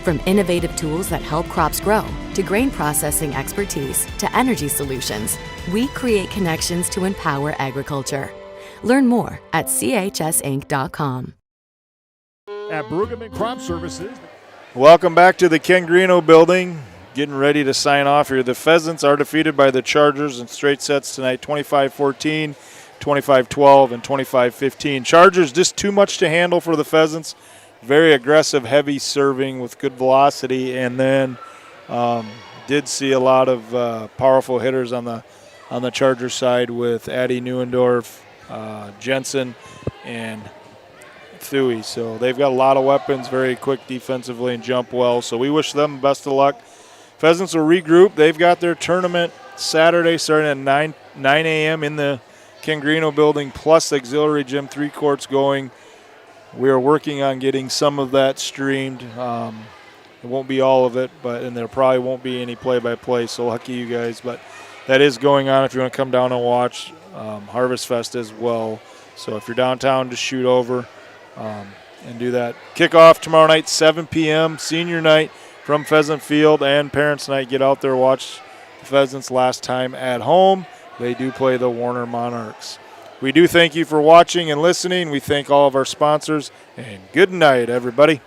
From innovative tools that help crops grow, to grain processing expertise, to energy solutions, we create connections to empower agriculture. Learn more at chsinc.com. At Brueggemann Crop Services. Welcome back to the Ken Greeno building. Getting ready to sign off here. The Pheasants are defeated by the Chargers in straight sets tonight, 25-14, 25-12, and 25-15. Chargers just too much to handle for the Pheasants. Very aggressive, heavy serving with good velocity, and then did see a lot of powerful hitters on the Chargers side with Addie Neuendorf, Jensen, and Thuy. So they've got a lot of weapons, very quick defensively and jump well. So we wish them best of luck. Pheasants will regroup. They've got their tournament Saturday starting at 9 a.m. in the Ken Greeno building, plus auxiliary gym, 3 courts going. We are working on getting some of that streamed. It won't be all of it, and there probably won't be any play-by-play, so lucky you guys. But that is going on if you want to come down and watch. Harvest Fest as well. So if you're downtown, just shoot over and do that. Kickoff tomorrow night, 7 p.m., senior night from Pheasant Field, and parents' night. Get out there, watch the Pheasants last time at home. They do play the Warner Monarchs. We do thank you for watching and listening. We thank all of our sponsors, and good night, everybody.